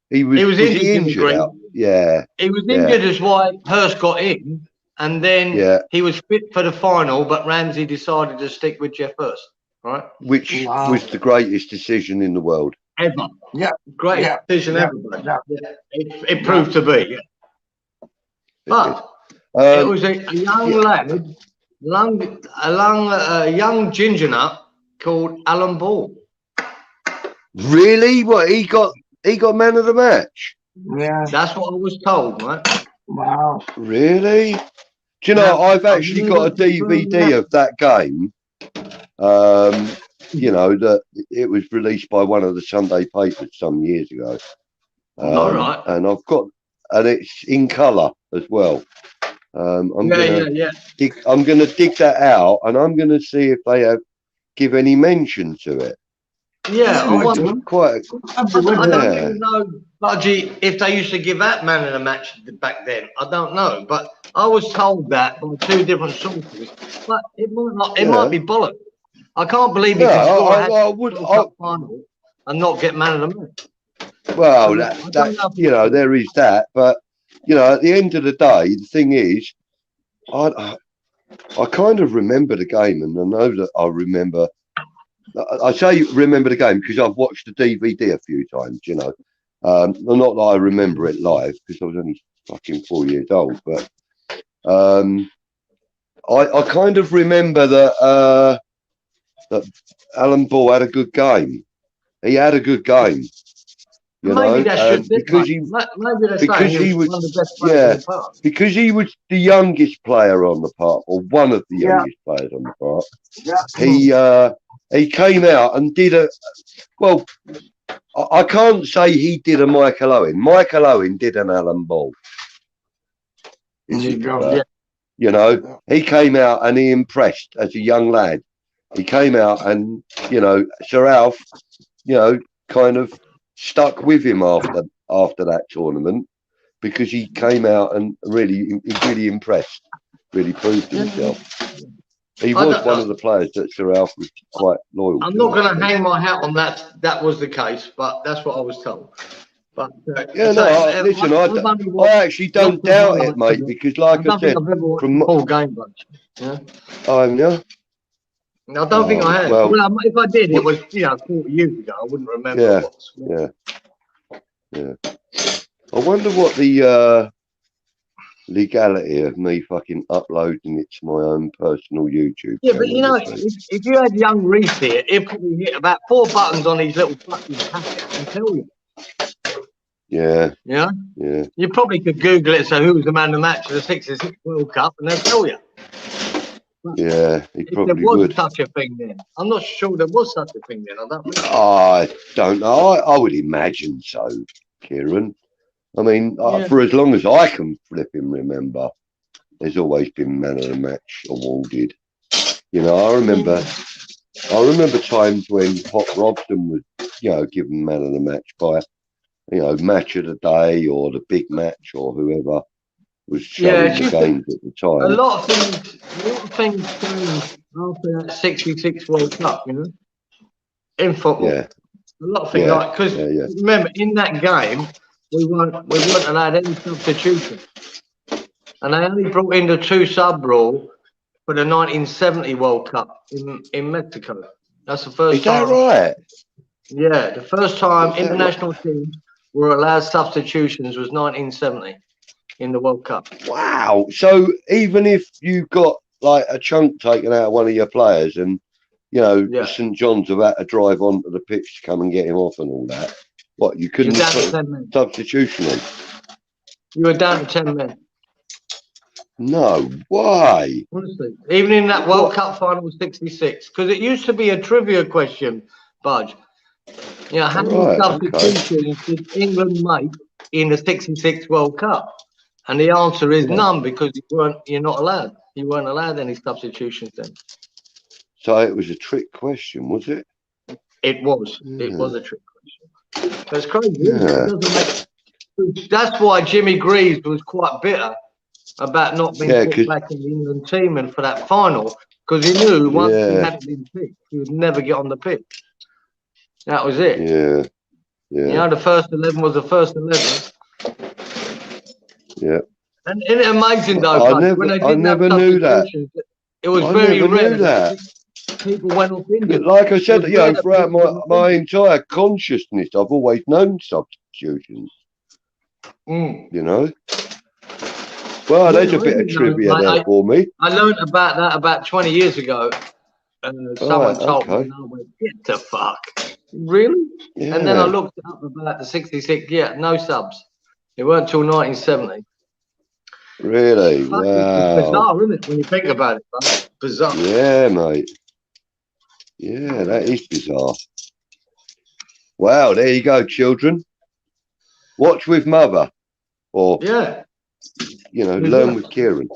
He was injured. Yeah. He was injured, is why Hurst got in, and then he was fit for the final, but Ramsey decided to stick with Jeff Hurst, right? Which was the greatest decision in the world. Ever. Yeah. Great decision ever. Yeah. It proved to be, But it was a young lad, a young ginger nut called Alan Ball. Really? What, he got man of the match? Yeah. That's what I was told, right? Wow. Really? Do you know, I've actually got a DVD of that game. You know, that it was released by one of the Sunday papers some years ago. All right. And and it's in colour as well. I'm gonna dig that out, and I'm gonna see if they give any mention to it. Yeah, I don't Yeah. even know, Budgie, if they used to give that man in a match back then. I don't know, but I was told that by two different sources. But it might be bollocks. I can't believe he could score a final and not get man of the match. Well, that you know, there is that, but you know, at the end of the day, the thing is, I kind of remember the game, and I know that I remember. I say remember the game because I've watched the DVD a few times. You know, not that I remember it live because I was only fucking 4 years old, but I kind of remember that Alan Ball had a good game. He had a good game. You know, because he was the youngest player on the park, or one of the youngest players on the park. Yeah. He came out and did I can't say he did a Michael Owen. Michael Owen did an Alan Ball. You know, he came out and he impressed as a young lad. He came out and, you know, Sir Alf, you know, kind of stuck with him after that tournament because he came out and really impressed, really proved himself. He was one of the players that Sir Alf was quite loyal to. I'm not going to hang my hat on that was the case, but that's what I was told. But listen, I actually don't doubt it, mate, because like I said, from whole game, yeah. Yeah. I don't think I had. Well, if I did, it was 40 years ago. I wouldn't remember. Yeah. I wonder what the legality of me fucking uploading it to my own personal YouTube. Yeah, but you know, if you had young Reese here, he'd probably hit about 4 buttons on his little fucking packet and tell you. Yeah. Yeah. Yeah. You probably could Google it. So who was the man of the match of the '66 World Cup, and they'll tell you. Yeah, he probably there was would. Such a thing then. I'm not sure there was such a thing then. I don't know. I would imagine so, Kieran. I mean, for as long as I can flipping remember, there's always been man of the match awarded. You know, I remember times when Pop Robson was, you know, given man of the match by, you know, match of the day or the big match or whoever was showing the games at the time. A lot of things changed after that '66 World Cup, you know, in football. Yeah. A lot of things because remember in that game we weren't allowed any substitution, and they only brought in the 2 sub rule for the 1970 World Cup in Mexico. That's the first time. Is that right? Yeah, the first time international teams were allowed substitutions was 1970 in the World Cup. Wow! So even if you got like a chunk taken out of one of your players, and you know St John's have had to drive onto the pitch to come and get him off and all that. What, you couldn't put substitution in? You were down to 10 men. No way. Honestly, even in that World Cup final '66, because it used to be a trivia question, Budge. You know, how many substitutions did England make in the '66 World Cup? And the answer is none, because you're not allowed. You weren't allowed any substitutions then. So it was a trick question, was it? It was. It was a trick question. That's crazy. That's why Jimmy Greaves was quite bitter about not being put back in the England team and for that final, because he knew once he hadn't been picked, he would never get on the pitch. That was it. Yeah. You know, the first 11 was the first 11. Yeah. And isn't it amazing though? I Bud, never, when they I didn't have never knew that. substitutions, it was I very never rare knew that. people went off injured. Like I said, It was rare that throughout people went off my injured. entire consciousness, I've always known substitutions. Mm. You know. Well, there's a bit of trivia there for me. I learned about that about 20 years ago. Someone told me, and I went, "Get the fuck, really?" Yeah. And then I looked up about the '66. Yeah, no subs. It weren't till 1970. Really? Fuck, Wow. it's bizarre, isn't it? When you think about it, bud? Bizarre. Yeah, mate. Yeah, that is bizarre. Wow, there you go, children. Watch with mother, or learn with Kieran.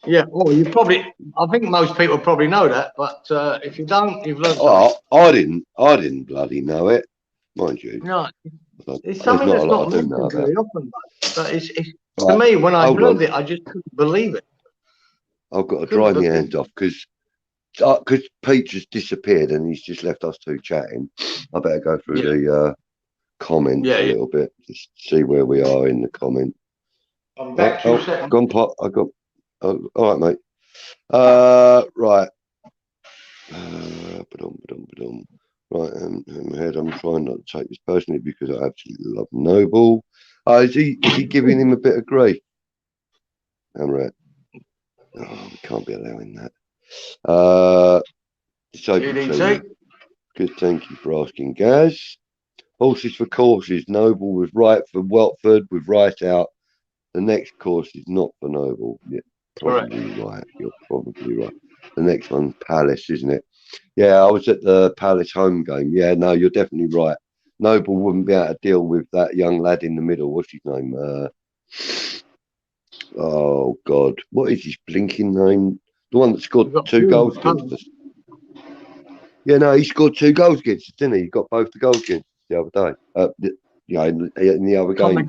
Yeah, well, you probably. I think most people probably know that, but if you don't, you've learned. Oh, I didn't bloody know it, mind you. No, it's something that's not mentioned very often, but it's to me when I heard it, I just couldn't believe it. I've got to dry my hands off because Pete just disappeared and he's just left us two chatting. I better go through the comments a little bit, just see where we are in the comment. I'm back 2 seconds. Gone pot. I got. Oh, all right, mate. Right. Right. I'm trying not to take this personally because I absolutely love Noble. Is he giving him a bit of grief? I'm right. Oh, we can't be allowing that. Good, thank you for asking, Gaz. Horses for courses. Noble was right for Watford with right out. The next course is not for Noble. Yeah, probably right. You're probably right. The next one's Palace, isn't it? Yeah, I was at the Palace home game. Yeah, no, you're definitely right. Noble wouldn't be able to deal with that young lad in the middle. What's his name? Oh, God. What is his blinking name? The one that scored 2 goals against us. Yeah, no, he scored 2 goals against us, didn't he? He got both the goals against us the other day. In the other game.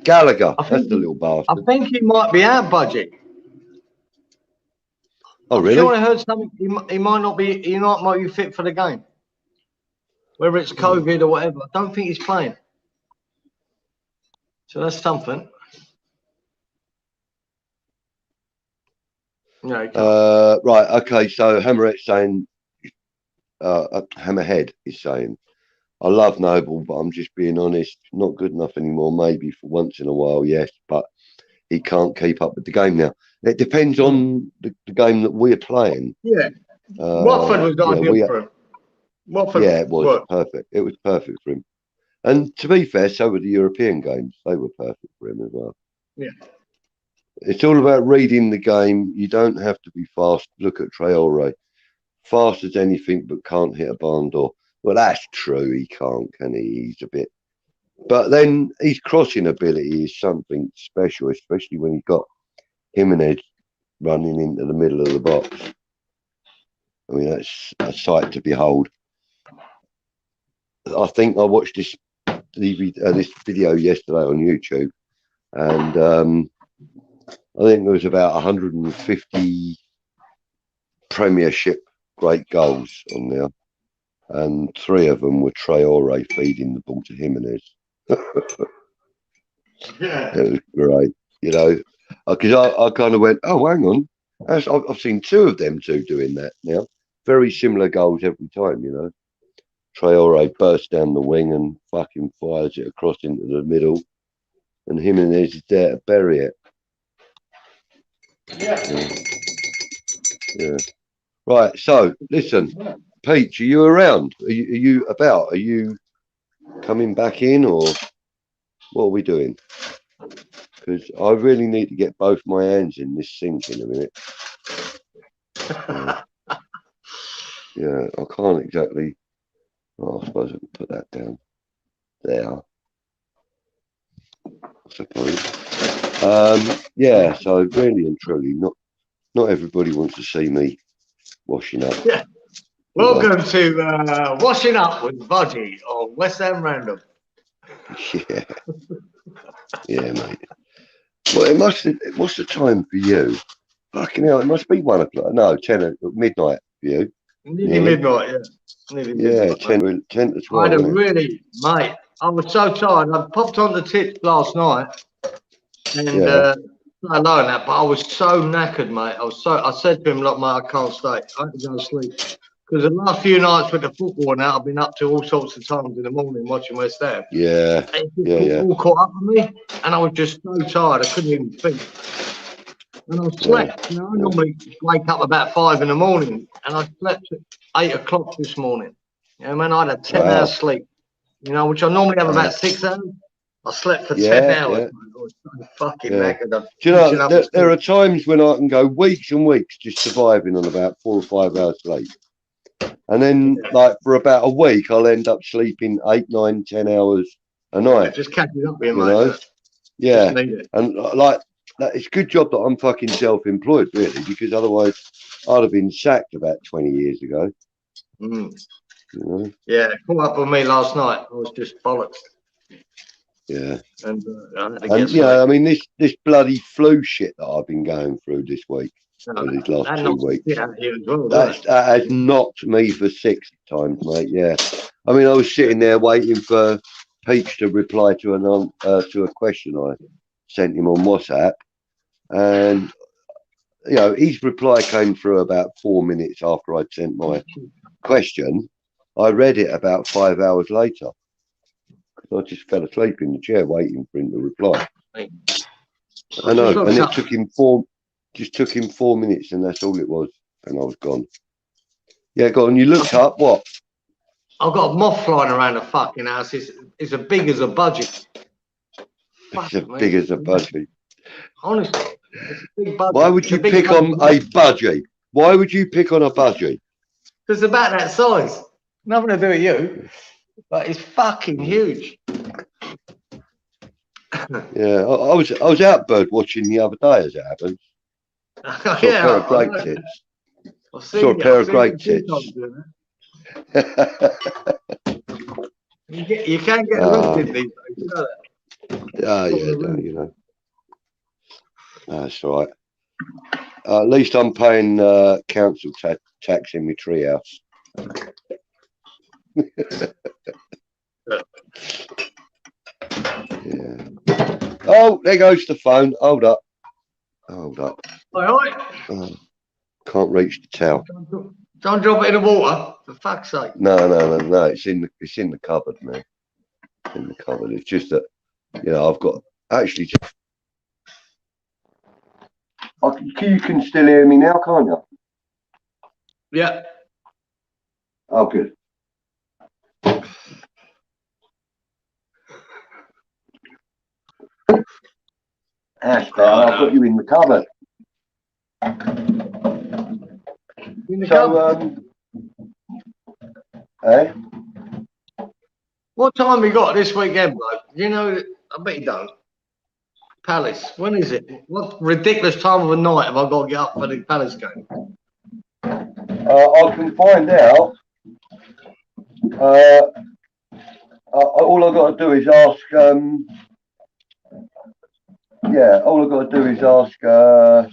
Gallagher. That's the little bastard. I think he might be out, Budgie. Oh, really? I'm sure I heard something. He might not be. He might be fit for the game. Whether it's COVID or whatever, I don't think he's playing. So that's something. Right. Okay. So Hammerhead's saying, Hammerhead is saying, I love Noble, but I'm just being honest. Not good enough anymore. Maybe for once in a while, yes, but he can't keep up with the game now. It depends on the game that we're playing. Yeah. Watford was ideal for him. Watford, it was perfect. It was perfect for him. And to be fair, so were the European games. They were perfect for him as well. Yeah. It's all about reading the game. You don't have to be fast. Look at Traore. Fast as anything, but can't hit a barn door. Well, that's true. He can't, can he? He's a bit. But then his crossing ability is something special, especially when he's got Jimenez running into the middle of the box. I mean, that's a sight to behold. I think I watched this video yesterday on YouTube, and I think there was about 150 Premiership great goals on there, and 3 of them were Traore feeding the ball to Jimenez. Yeah. It was great, because I kind of went, oh, hang on. I've seen 2 of them 2 doing that now. Very similar goals every time, Traore bursts down the wing and fucking fires it across into the middle, and Jimenez is there to bury it. Yeah. Right, so listen, Pete, are you around? Are you about? Are you coming back in, or what are we doing? Because I really need to get both my hands in this sink in a minute. Yeah, I can't exactly. Oh, I suppose I can put that down there. I suppose. Yeah, so really and truly, not everybody wants to see me washing up. Yeah. Welcome to Washing Up with Budgie on WeStHaM RaNdoM. Yeah. Yeah, mate. Well, what's the time for you? Fucking hell, it must be 1 o'clock. No, 10 midnight for you. Nearly midnight, yeah. Nearly midnight. 10 to 12. I had a really, mate, I was so tired. I popped on the tips last night And I know that, but I was so knackered, mate. I said to him, look, mate, I can't stay. I have to go to sleep. Because the last few nights with the football now, I've been up to all sorts of times in the morning watching WeStHaM. Yeah. All caught up with me, and I was just so tired, I couldn't even think. And I slept. You know, I normally wake up about 5 in the morning, and I slept at 8 o'clock this morning. You know, man, I had a 10-hour sleep. You know, which I normally have about 6 hours. I slept for 10 hours. I was so fucking knackered. Do you know, there are times when I can go weeks and weeks just surviving on about 4 or 5 hours sleep. And then, like, for about a week, I'll end up sleeping 8, 9, 10 hours a night. Just catching up with you know? Yeah. And, like, it's a good job that I'm fucking self-employed, really, because otherwise I'd have been sacked about 20 years ago. You know? Yeah, caught up with me last night. I was just bollocks. Yeah. And you know, I mean, this bloody flu shit that I've been going through this week, or these last 2 weeks, that has knocked me for 6 times, mate. Yeah. I mean, I was sitting there waiting for Peach to reply to a question I sent him on WhatsApp, and you know, his reply came through about 4 minutes after I'd sent my question. I read it about 5 hours later. I just fell asleep in the chair waiting for him to reply. I know, and it took him 4 minutes, and that's all it was, and I was gone. Yeah, go on. You looked up what? I've got a moth flying around the fucking house. It's as big as a budget. It's as big as a budgie. Honestly, it's a big budgie. Why would you pick on a budgie? Why would you pick on a budgie? Because it's about that size. Nothing to do with you, but it's fucking huge. Yeah, I was out bird watching the other day, as it happens. Saw a pair of great tits. Saw a pair of great tits. You can't get arrested these days, you know that. You know. That's right. At least I'm paying council tax in my treehouse. Yeah. Oh, there goes the phone. Hold up. Can't reach the towel. Don't drop it in the water, for fuck's sake. No. It's in the cupboard, man. In the cupboard. It's just that, you know, I've got actually. You can still hear me now, can't you? Yeah. Oh, good. I've got you in the cupboard. What time we got this weekend, bloke? You know, I bet you don't. Palace. When is it? What ridiculous time of the night have I got to get up for the Palace game? I can find out. All I've got to do is ask. All I've got to do is ask the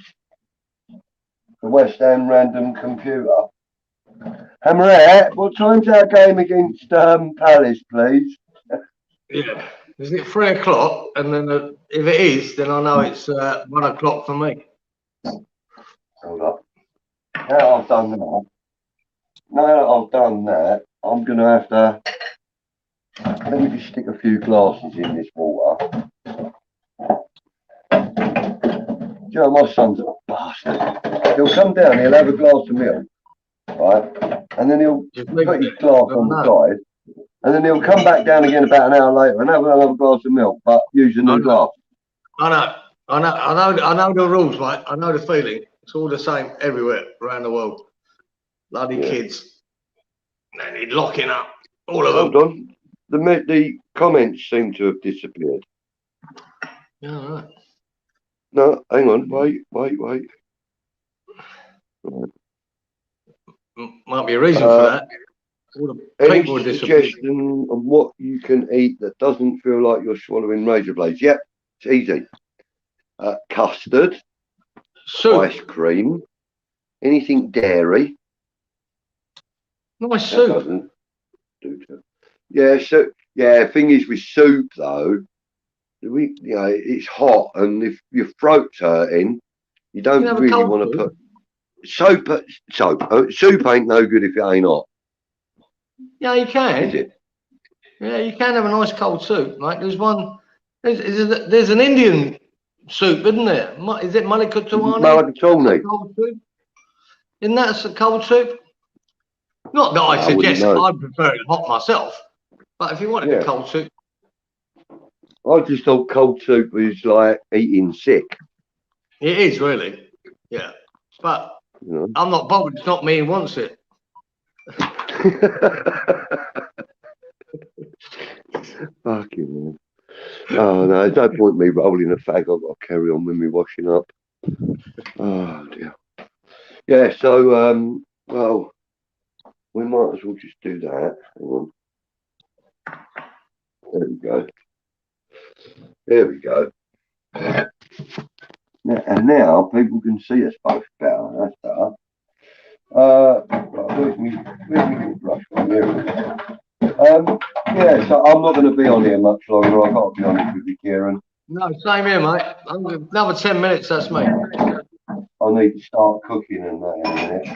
WeStHaM RaNdoM computer. Hammerette, what time's our game against Palace, please? Yeah. Is it 3 o'clock? And then if it is, then I know it's 1 o'clock for me. Hold up. Now I've done that. I'm going to have to. Let me just stick a few glasses in this water. You know, my son's a bastard. He'll come down, he'll have a glass of milk, right? And then he'll put his glass on the side. And then he'll come back down again about an hour later and have another glass of milk, but use a new glass. I know the rules, mate. I know the feeling. It's all the same everywhere around the world. Bloody kids. They need locking up. All of them. Hold on. The comments seem to have disappeared. Yeah, all right. No, hang on. Wait. Right. Might be a reason for that. Any suggestion on what you can eat that doesn't feel like you're swallowing razor blades? Yep, it's easy. Custard, soup, ice cream, anything dairy. Nice soup. Yeah, so thing is with soup though, it's hot, and if your throat's hurting, you don't really want to put soap. Soup ain't no good if it ain't hot. Yeah, you can. Is it? Yeah, you can have a nice cold soup. Like there's one. There's an Indian soup, isn't there? Is it mulligatawny? Mulligatawny. Cold soup. Isn't that a cold soup? Not that I suggest. I'd prefer it hot myself. But if you wanted a cold soup. I just thought cold soup was like eating sick. It is really. Yeah. But I'm not bothered. It's not me who wants it. Fucking man. Oh no, there's no point me rolling a fag. I've got to carry on with me washing up. Oh dear. Yeah, so well, we might as well just do that. Hang on. There we go. There we go. And now people can see us both better. That's better. Where's me little brush from here? Yeah, so I'm not going to be on here much longer. I've got to be honest with you, Kieran. No, same here, mate. Another 10 minutes, that's me. I need to start cooking and that in a minute.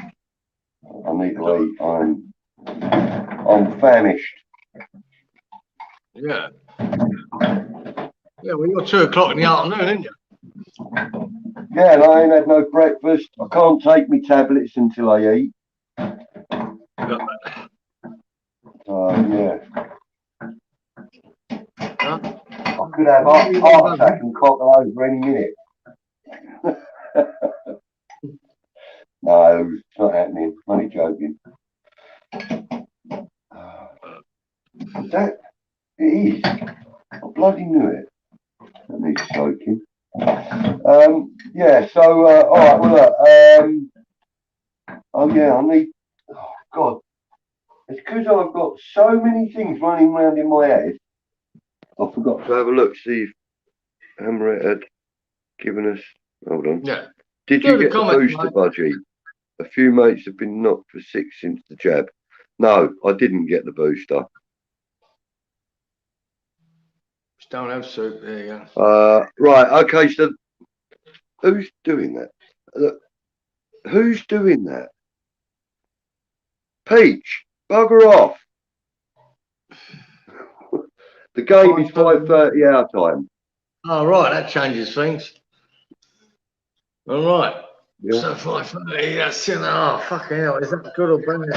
I need to eat. I'm famished. Yeah. Yeah, well, you're 2 o'clock in the afternoon, aren't you? Yeah, and I ain't had no breakfast. I can't take me tablets until I eat. Yeah. I could have heart attack and cockle over any minute. No, it's not happening. I'm only joking. It is. I bloody knew it. That needs soaking. Yeah, so, alright, well, look, oh yeah, I need, oh God, it's because I've got so many things running around in my head, I forgot to have a look, see if Hammerhead had given us, hold on. Yeah. Did you get the booster, Budgie? A few mates have been knocked for 6 since the jab. No, I didn't get the booster. Don't have soup, there you go. Right, okay, so who's doing that? Who's doing that? Peach, bugger off. The game is 5:30 our time. Oh, right, that changes things. All right. Yeah. So 5:30, that's in. Oh, fucking hell, is that good or bad?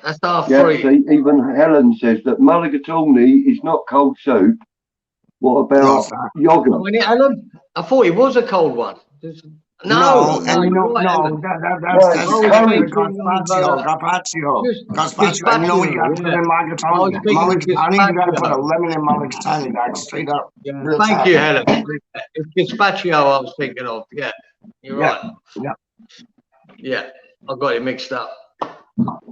That's half-3. See, even Helen says that mulligatawny is not cold soup. What about yogurt? I thought it was a cold one. That's gazpacho. I know you got to put in mulligatawny. Mulligatawny, you got to put a lemon in mulligatawny, back straight up. Yeah. Thank you, Helen. It's gazpacho I was thinking of. Yeah, you're right. Yeah. Yeah, I got it mixed up.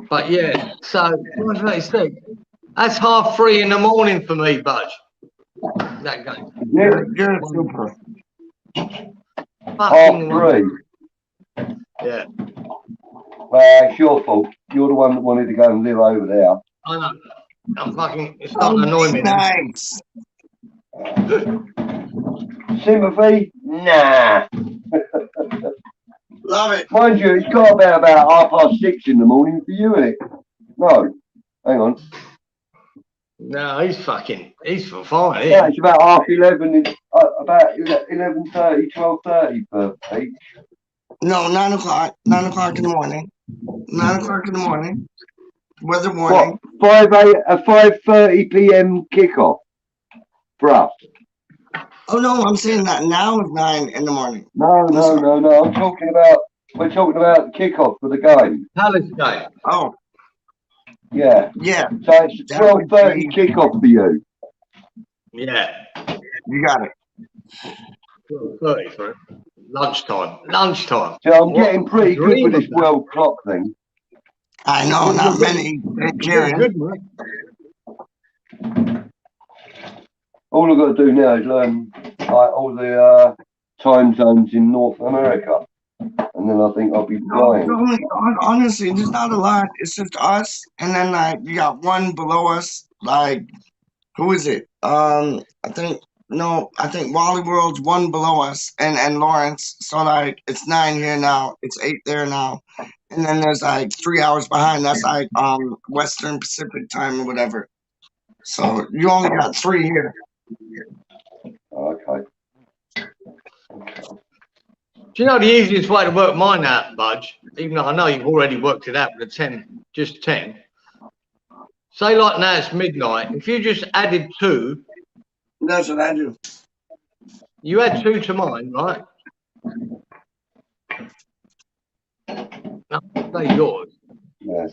But yeah, so that's 3:30 in the morning for me, Budge. That game. You're super. 3:30. Yeah. It's your fault. You're the one that wanted to go and live over there. I know. I'm fucking. It's starting to annoy me. Nice. Sympathy? Nah. Love it. Mind you, it's got to be about 6:30 in the morning for you, isn't it? No. Hang on. No, he's for fine. Yeah, it's about 11:30, about 11:30, 12:30 for Peach. No, 9 o'clock. 9 o'clock in the morning. 9 o'clock in the morning. Weather warning. What? 5:30 p.m. kickoff for us. Oh no, I'm saying that now is 9 in the morning. No. We're talking about the kickoff for the game. Palace game. Oh. Yeah. Yeah. So it's 12:30 kickoff for you. Yeah. You got it. 12:30 for it. Lunchtime. So I'm getting pretty good with this world clock thing. I know, not many. Kieran. All I've got to do now is learn like all the time zones in North America. and then I think I'll be No, flying. honestly, there's not a lot. It's just us, and then like you got one below us. Like, who is it? I think Wally World's one below us, and Lawrence. So like, it's 9 here now. It's 8 there now, and then there's like 3 hours behind. That's like Western Pacific time or whatever. So you only got 3 here. Okay. Do you know the easiest way to work mine out, Budge? Even though I know you've already worked it out with the 10, just 10. Say like now it's midnight. If you just added 2. That's what I do. You add 2 to mine, right? No, say yours. Yeah.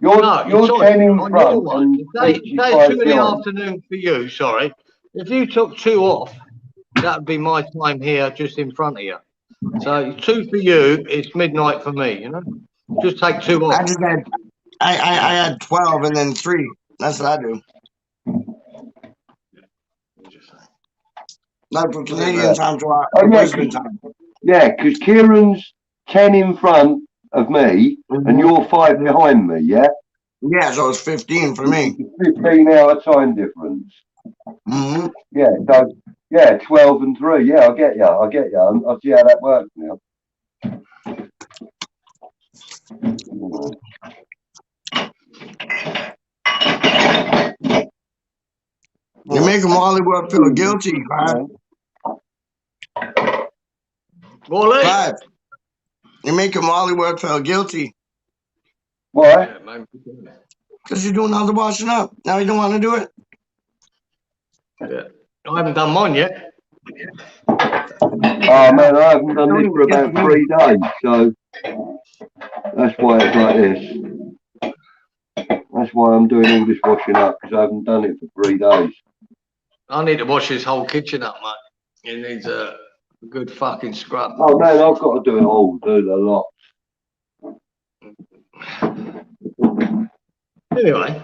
You're 10 in front. And say 2 in the afternoon for you, sorry. If you took 2 off, that would be my time here just in front of you. So 2 for you, it's midnight for me, you know? Just take 2 off. I had 12 and then 3. That's what I do. Like for Canadian time to our Brisbane time. Yeah, because Kieran's 10 in front of me and you're 5 behind me, yeah? Yeah, so it's 15 for me. 15-hour time difference. Yeah, so, yeah, 12 and 3. Yeah, I get you. I'll see how that works now. You're making Wally World feel guilty, Clive. Clive, you're making Wally World feel guilty. Why? Because you're doing all the washing up. Now you don't want to do it? Yeah. I haven't done mine yet. Oh man, I haven't done this for about 3 days, so that's why it's like this. That's why I'm doing all this washing up, because I haven't done it for 3 days. I need to wash this whole kitchen up, mate. It needs a good fucking scrub. Oh man, I've got to do it all, do a lot. Anyway,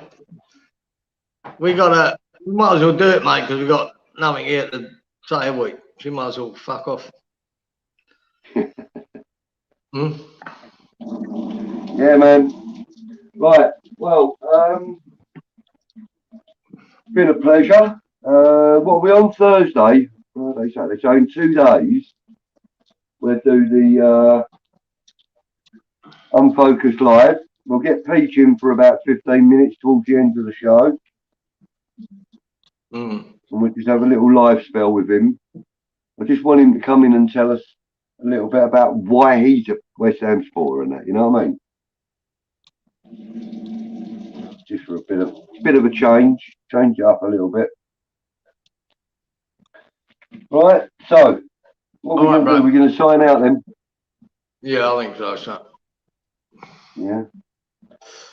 we might as well do it, mate, because we've got nothing here to say, have we? So you might as well fuck off. Yeah, man. Right, well, been a pleasure. What are we on Thursday? Friday, Saturday. So in 2 days, we'll do the Unfocused Live. We'll get Peach in for about 15 minutes towards the end of the show. And we'll just have a little live spell with him. I just want him to come in and tell us a little bit about why he's a WeStHaM supporter and that, you know what I mean? Just for a bit of a change it up a little bit. Right, so what are we going to do? We're going to sign out then? Yeah, I think so, son. Yeah.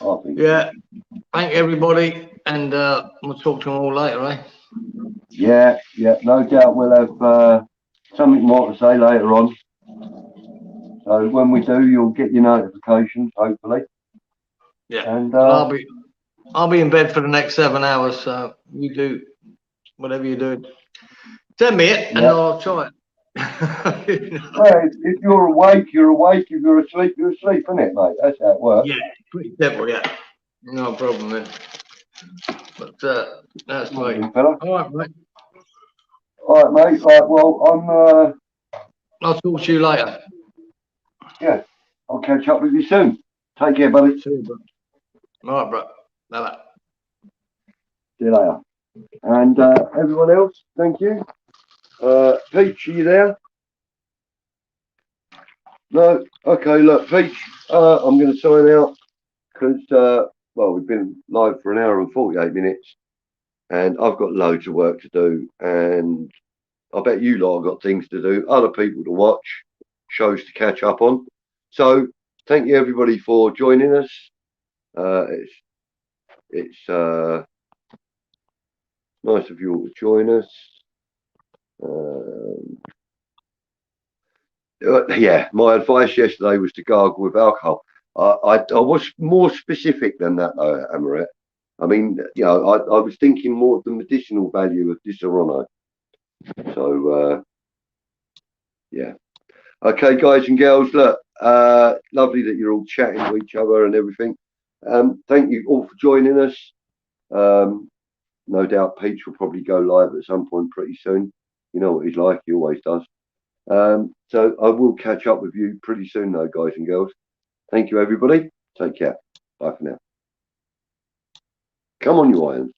I think yeah. Thank everybody, and we'll talk to them all later, eh? Yeah, no doubt we'll have something more to say later on. So when we do, you'll get your notifications, hopefully. Yeah, and I'll be in bed for the next 7 hours, so you do whatever you do. Send me it, and I'll try it. Well, if you're awake, you're awake. If you're asleep, you're asleep, isn't it, mate? That's how it works. Yeah, pretty simple, yeah. No problem, then. But that's great. All right, mate. All right, mate. Right, well, I'll talk to you later. Yeah, I'll catch up with you soon. Take care, buddy. See you, bro. All right, bro. Bye-bye. See you later. And everyone else, thank you. Peach, are you there? No? Okay, look, Peach, I'm going to sign out because, well, we've been live for 1 hour and 48 minutes and I've got loads of work to do and I bet you lot have got things to do, other people to watch, shows to catch up on. So thank you everybody for joining us. It's nice of you all to join us. Yeah, my advice yesterday was to gargle with alcohol. I was more specific than that though, Amaret. I mean, you know, I was thinking more of the medicinal value of Disaronno. So, yeah. Okay, guys and girls, look, lovely that you're all chatting to each other and everything. Thank you all for joining us. No doubt Peach will probably go live at some point pretty soon. You know what he's like, he always does. So I will catch up with you pretty soon though, guys and girls. Thank you, everybody. Take care. Bye for now. Come on, you irons.